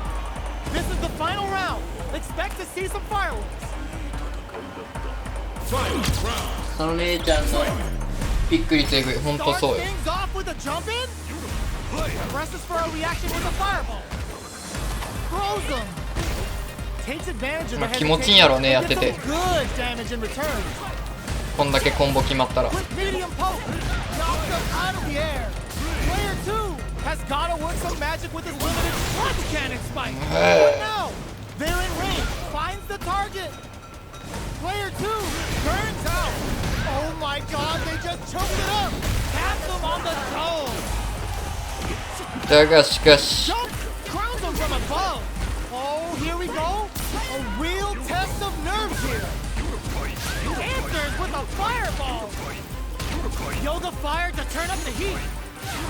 This is the final round. Expect to see some fireworks. その姉ちゃんのびっくりとえぐい。ほんと Start そうよ。 things off with a jump in. Presses for a reaction with a fireball. Throws them. Takes advantage of the まあ気持ちいいんやろうね、やってて。 Good damage in return. こんだけコンボ決まったら。 With medium poke, knocks them out of the air. Player 2 has gotta work some magic with his limited sludge cannon spike. But now, they're in range, finds the target. Player 2 burns out. Oh my god, they just choked it up. Taps them on the dome. だがしかし Jump, crowns them from above. Oh, here we go. A real test of nerves here. Answers with a fireball. Yoga fire to turn up the heat.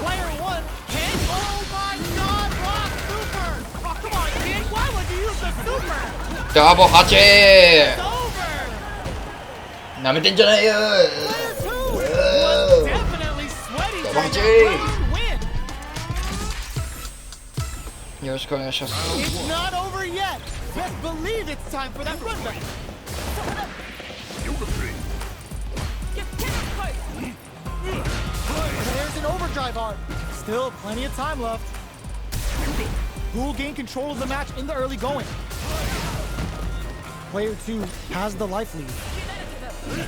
Player 1 can't. Oh my god, rock super. Oh, come on, kid. Why would you use the super? ダボ8 It's over. なめてんじゃないよ。 Player 2 was definitely sweaty during that round win. よろしくお願いします。 It's not over yet. Best believe it's time for that run back. There's an overdrive art. Still plenty of time left. Who will gain control of the match in the early going? Player 2 has the life lead.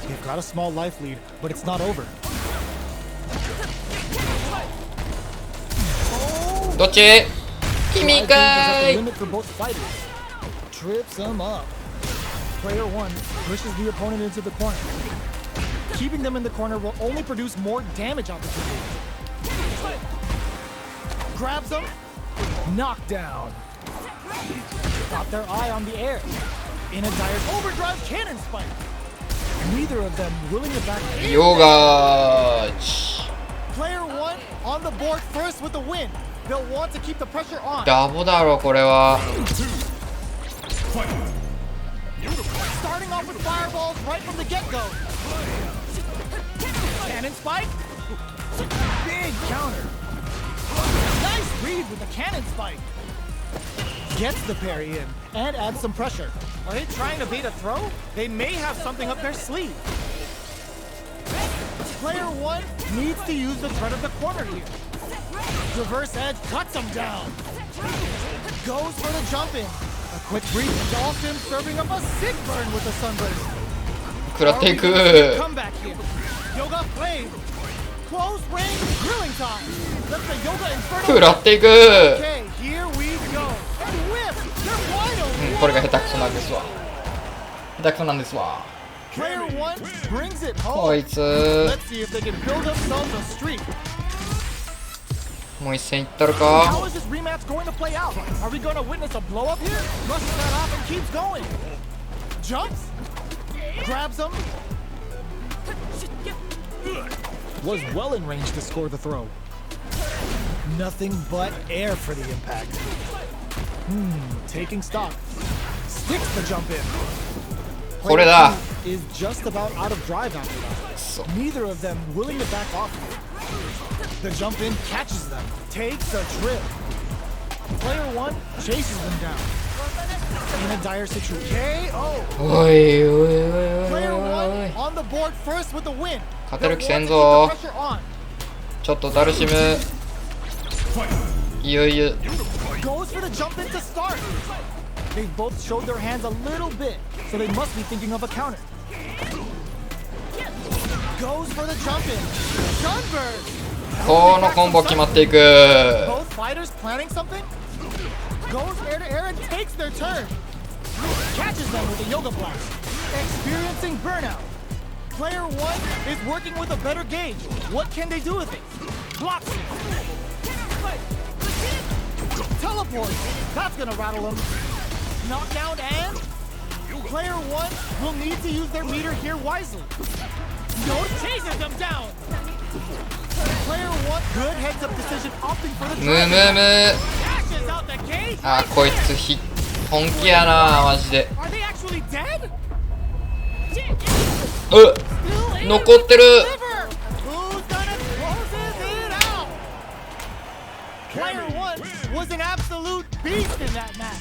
They've got a small life lead, but it's not over. どっち？ 君 Life か lead is at the ーい。 limit for both fighters. Trips them up. Player 1 pushes the opponent into the corner. Keeping them in the corner will only produce more damage opportunities. Grabs them. Knockdown. Got their eye on the air. In a dire overdrive cannon spike. Neither of them willing to back. ヨガーチ。 Player 1 on the board first with the win. They'll want to keep the pressure on. ダボだろこれは。 Starting off with fireballs right from the get-go. Cannon spike. Big counter. Nice read with the cannon spike. Gets the parry in and adds some pressure. Are they trying to bait a throw? They may have something up their sleeve. Player 1 needs to use the threat of the corner here. Reverse edge cuts him down. Goes for the jump in. A quick breathe. Dolphin serving up a sick burn with the sunburst. 食らっていく。 Comeback here. Yoga flame. Close range grilling time. Let's the Yoga Inferno. 食らっていく。 Okay, here we go. And whip. They're wide open. これが下手くそなんですわ。下手くそなんですわ。 Player 1 brings it こ home. いつ Let's see if they can build themselves a streak. もう一戦いったるか。 How is this rematch going to play out? Are we going to witness a blow up here? Rushes that off and keeps going. Jumps. Grabs him. Was well in range to score the throw. Nothing but air for the impact. Taking stock. Sticks the jump in. これだ。 Is just about out of drive after that. そう Neither of them willing to back off. The jump in catches them. Takes a trip. Player 1 chases them down. In a dire situation. KO. おいおいおいおい Player おい 1 on the board first with the win. 勝てる気せん They'll ぞ want to keep the pressure on. ちょっとダルシムいよいよ Goes for the jump in to start. They both showed their hands a little bit, so they must be thinking of a counter. Goes for the jump in. Sunbird. このコンボ決まっていく。 Both fighters planning something. Goes air to air and takes their turn. Catches them with a yoga blast. Experiencing burnout. Player 1 is working with a better gauge. What can they do with it? Blocks it. Teleport. That's gonna rattle him. Knockdown and player 1 will need to use their meter here wisely. No chases them down. Player 1 good heads up decision opting for the ムムム。 dashes out the gate. あ、こいつ本気やなマジで。 Are they actually dead? 残ってる。 Who's gonna close it out? Player 1 was an absolute beast in that match.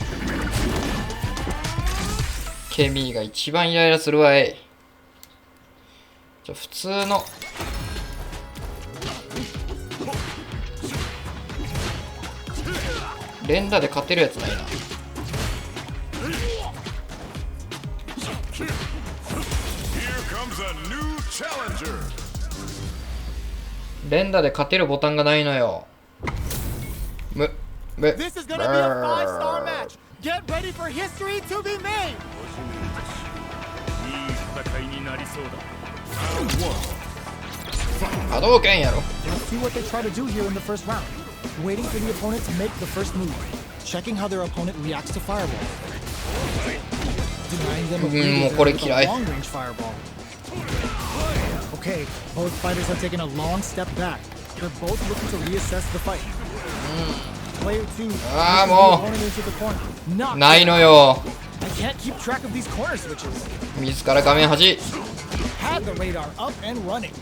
ケミーが一番イライラするわい。じゃあ普通の連打で勝てるやつないな。 連打で勝てるボタンがないのよ。This is gonna be a 5-star match. Get ready for history to be made. 波動拳やろ。 Let's see what they try to do here in the first round. Waiting for the opponent to make the first move. Checking how their opponent reacts to fireball. Denying them a breather with a long-range fireball. Okay, both fighters have taken a long step back. They're both looking to reassess the fight. Player 2 pushes the opponent into the corner. Not ないのよ。 I can't keep track of these corner switches. 自ら画面端。 Had the radar up and running.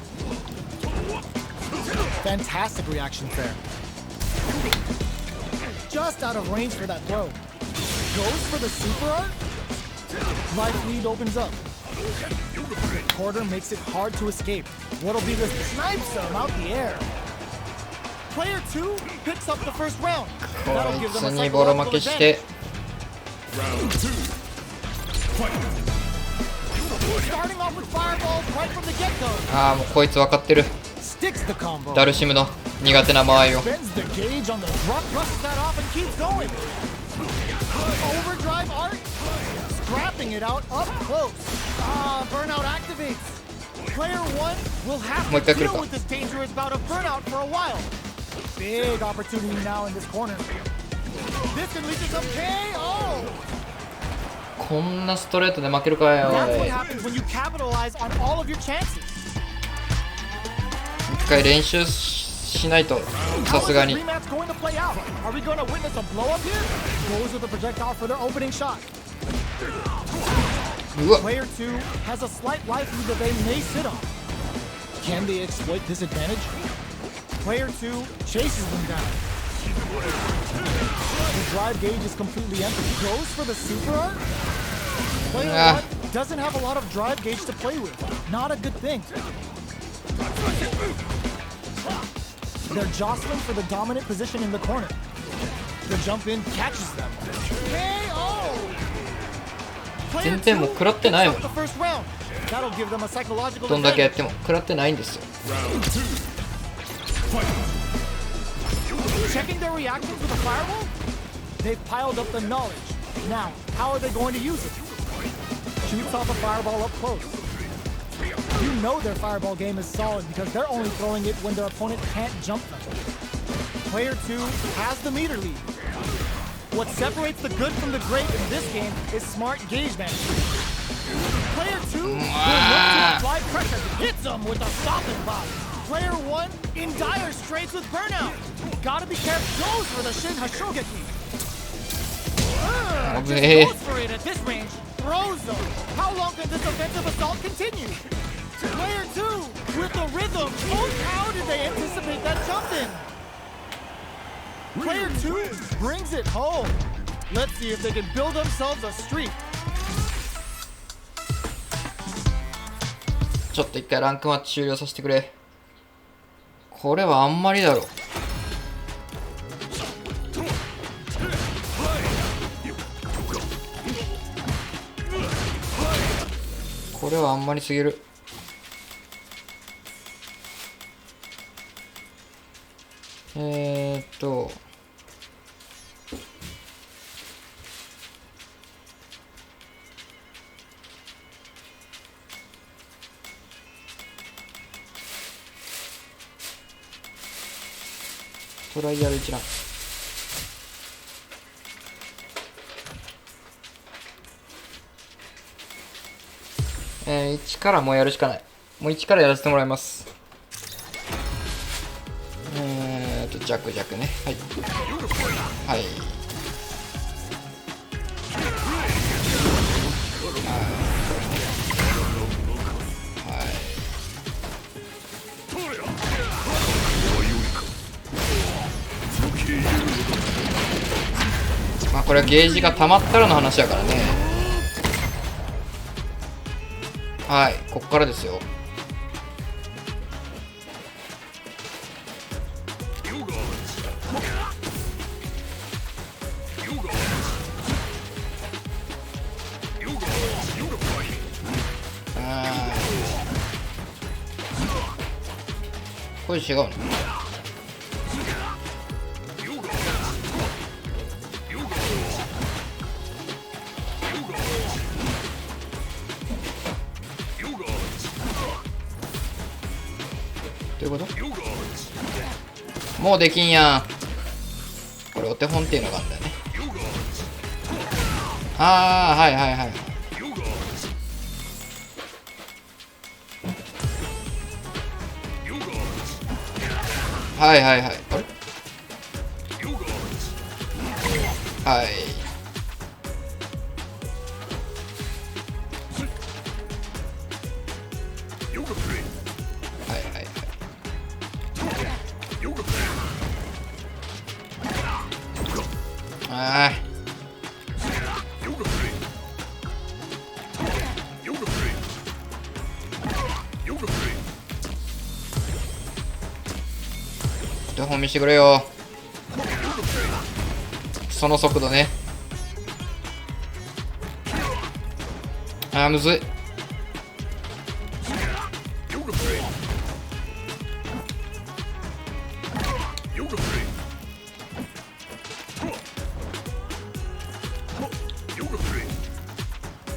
Fantastic reaction there. Just out of range for that throw. Goes for the super art. Life lead opens up. The quarter makes it hard to escape. What'll be the snipes them out the air. Player 2 picks up the first round. こ That'll い give つ them a にボロ負 psychological けし advantage. て。 Starting off with fireballs right from the get-go. ああもうこいつ分かってる。 Sticks the combo. ダルシムの苦手な間合いを。 Bends the gauge on the drop, brushes that off and keeps going. Overdrive art, scrapping it out up close. Burnout activates. Player 1 will have to deal with this dangerous bout of burnout for a while. Big opportunity now in this corner. This can lead to some KO. こんなストレートで負けるかよ。 That's what happens when you capitalize on all of your chances. 一回練習しないとさすがに。 How is this rematch going to play out? Are we going to witness a blow up here? Goes with a projectile for their opening shot. うわ。 Player 2 has a slight life lead that they may sit on. Can they exploit this advantage? Player 2 chases them down. The drive gauge is completely empty. Goes for the super art. Player 1 doesn't have a lot of drive gauge to play with. Not a good thing. They're jostling for the dominant position in the corner. The jump in catches them. KO! 全然もう食らってないもん。 That'll give them a psychological どんだけやっ advantage. ても食らってないんですよ。 Checking their reactions with a fireball? They've piled up the knowledge. Now, how are they going to use it? Shoots off a fireball up close. You know their fireball game is solid because they're only throwing it when their opponent can't jump them. Player 2 has the meter lead. What separates the good from the great in this game is smart gauge management. Player 2 will look to apply pressure, hits them with a stopping box. Player 1 in dire straits with burnout. Gotta be careful. Goes for the Shin Hashogeki. Just goes for it at this range. Throws them. How long can this offensive assault continue? Player 2 with the rhythm. How did they anticipate that jump in? Player 2 brings it home. Let's see if they can build themselves a streak. ちょっと一回ランクマッチ終了させてくれ。これはあんまりだろ。れはあんまりすぎる。トライアル一覧。1からもうやるしかない。もう1からやらせてもらいます。弱弱ね。はい。はい。まあこれはゲージが溜まったらの話やからね。はい、こっからですよ。これ違うの？どういうこと？もうできんやん。これお手本っていうのがあるんだよね。ああ、はいはいはい。はいはいはい。あれ？はい。ああ。手本見してくれよ。その速度ね。あーむずい。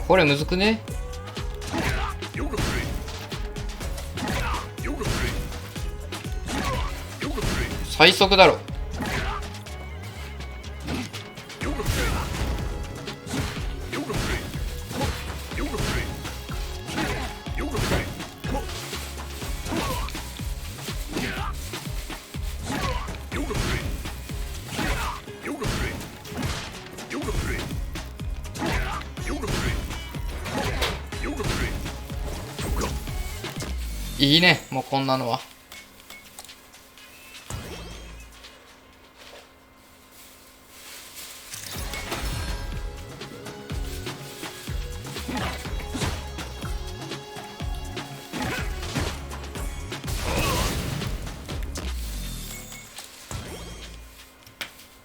これむずくね。最速だろ。いいね、もうこんなのは。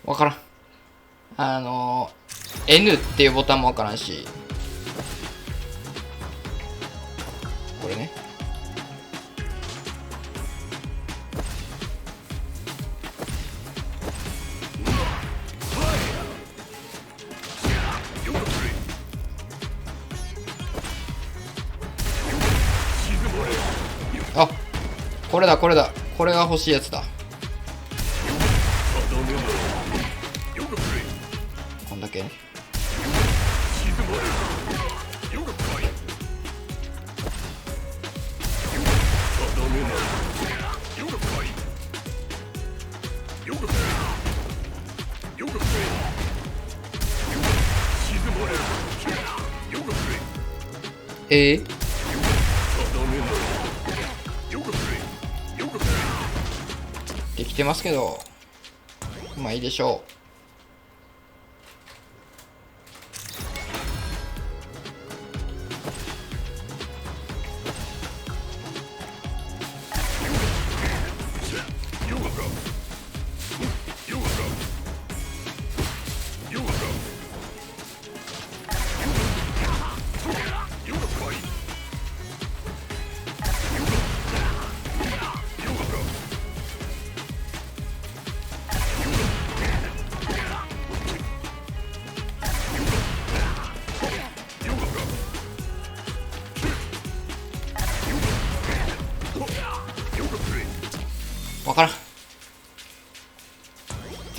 わからん。N っていうボタンもわからんし。これね。あ、これだこれだ。これが欲しいやつだ。こんだけね。できてますけど、まあいいでしょう。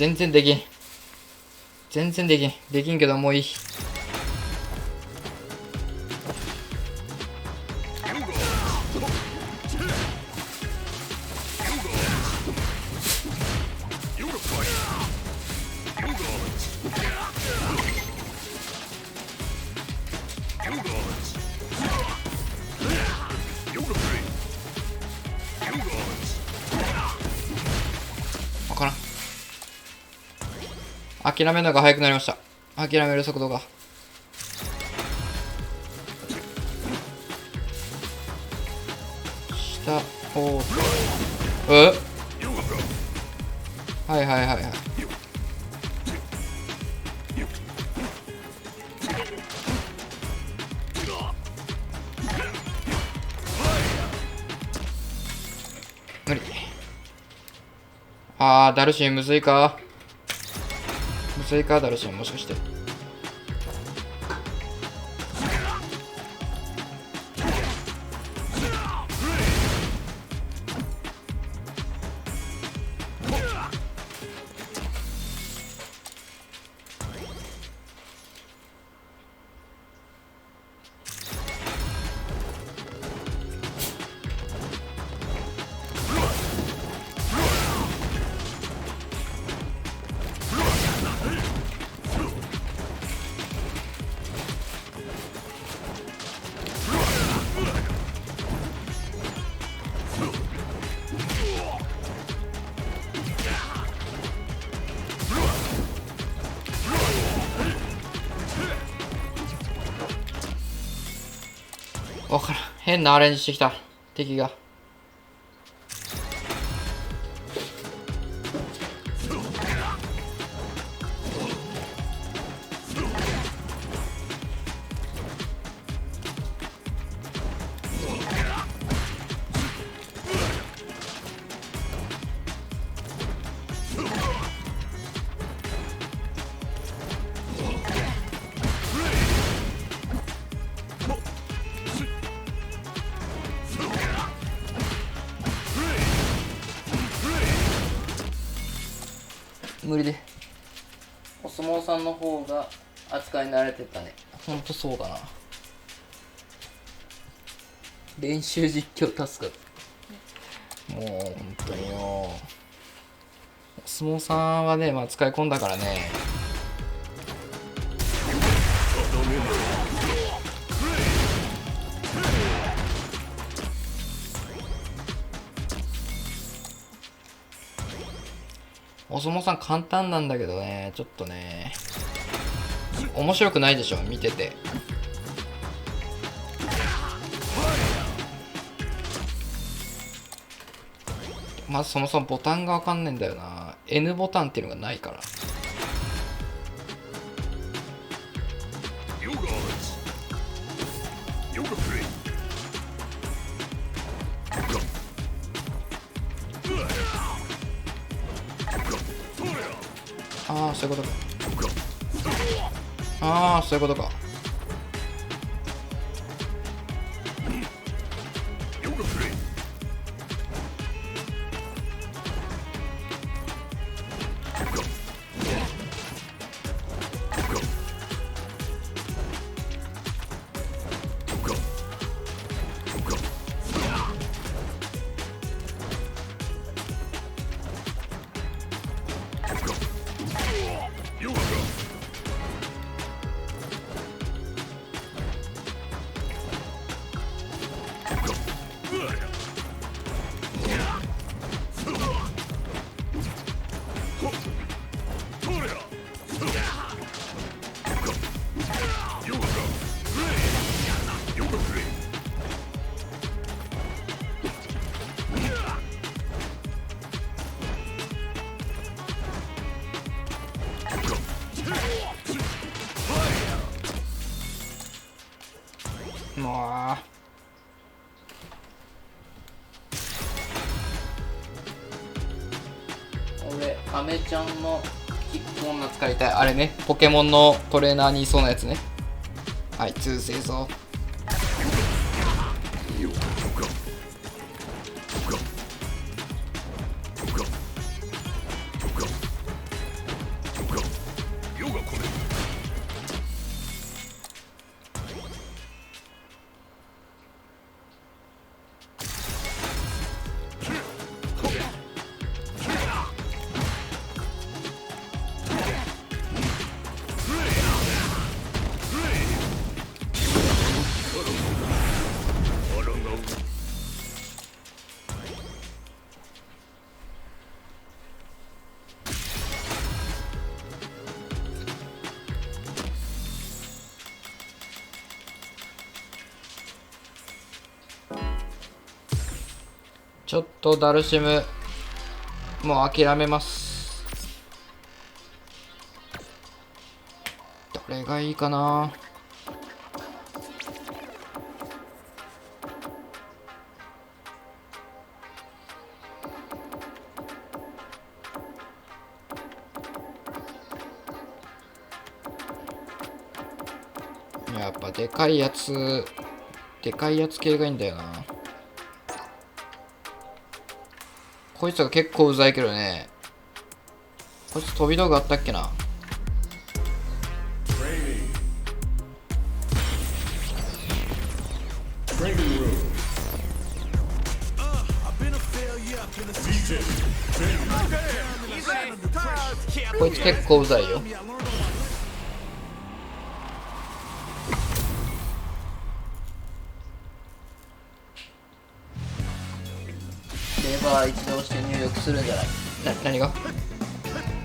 全然できん。全然できん。できんけどもういい。わからん。諦めるのが速くなりました。諦める速度が。下方向。はいはいはいはい。無理。ダルシンむずいか。むずいか、ダルシンもしかして。わからん。変なアレンジしてきた。敵が。無理で。お相撲さんの方が扱い慣れてたね。ほんとそうだな。練習実況助かる。もうほんとによ。お相撲さんはね、まあ使い込んだからね。お相撲さん簡単なんだけどね、ちょっとね面白くないでしょ、見てて。まずそもそもボタンがわかんないんだよな。 N ボタンっていうのがないから。ああ、そういうことか。ああ、そういうことか。もう俺アメちゃんのキック女使いたい。あれね、ポケモンのトレーナーにいそうなやつね。はい、通製造。ちょっとダルシムもう諦めます。どれがいいかな。やっぱでかいやつ系がいいんだよな。こいつが結構うざいけどね。こいつ飛び道具あったっけな。こいつ結構うざいよ。レバー一度押して入力するんじゃない。何が？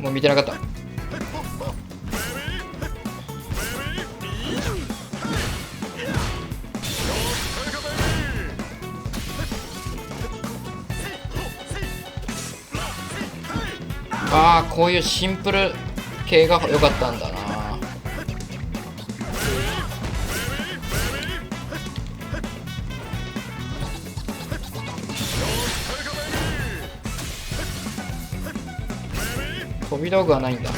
もう見てなかった。ああ、こういうシンプル系が良かったんだな。飛び道具はないんだ。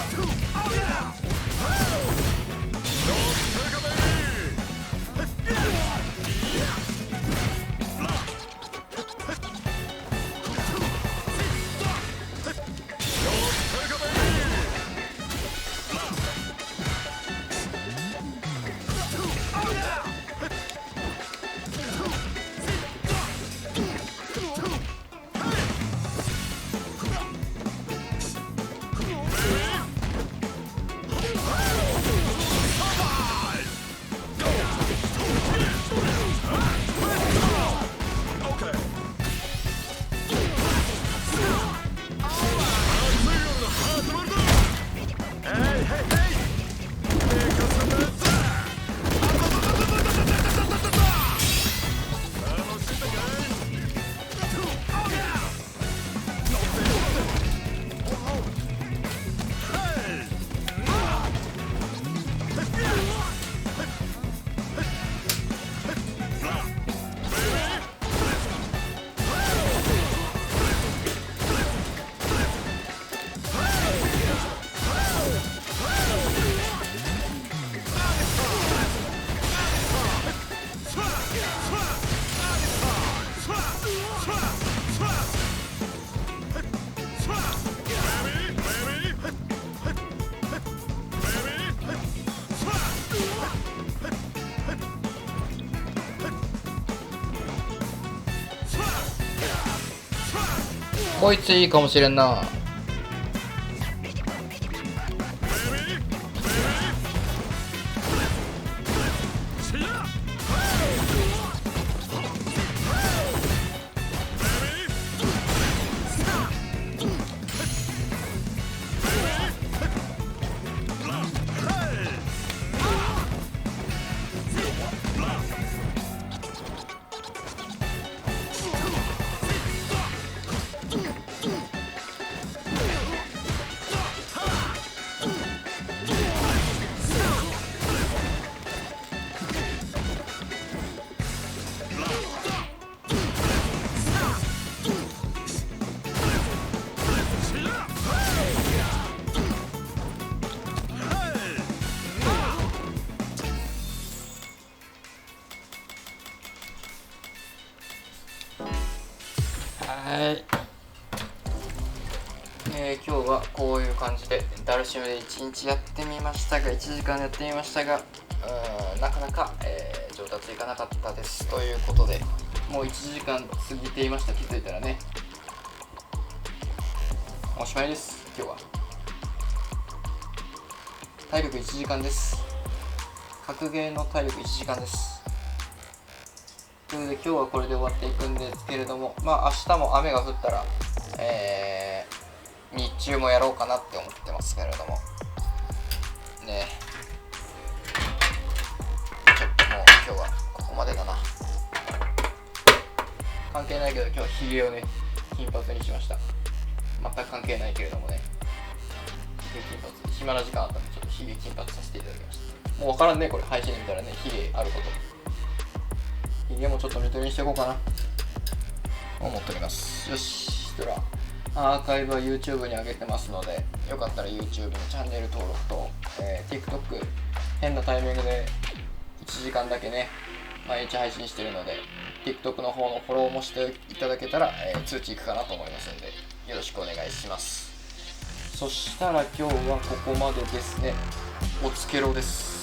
こいついいかもしれんな。はい、今日はこういう感じでダルシムで1日やってみましたが、1時間やってみましたが、なかなか、上達いかなかったですということで、もう1時間過ぎていました。気づいたらね。おしまいです。今日は体力1時間です。格ゲーの体力1時間です。ということで今日はこれで終わっていくんですけれども、まあ明日も雨が降ったら、日中もやろうかなって思ってますけれどもね。ちょっともう今日はここまでだな。関係ないけど今日はヒゲをね金髪にしました。全く関係ないけれどもね、ヒゲ金髪、暇な時間あったんでちょっとヒゲ金髪させていただきました。もう分からんねこれ、配信で見たらねヒゲあること。ヒゲもちょっと緑にしていこうかな思っております。よし、ではアーカイブは YouTube に上げてますので、よかったら YouTube のチャンネル登録と、TikTok 変なタイミングで1時間だけね毎日配信してるので、 TikTok の方のフォローもしていただけたら、通知いくかなと思いますのでよろしくお願いします。そしたら今日はここまでですね。おつけろです。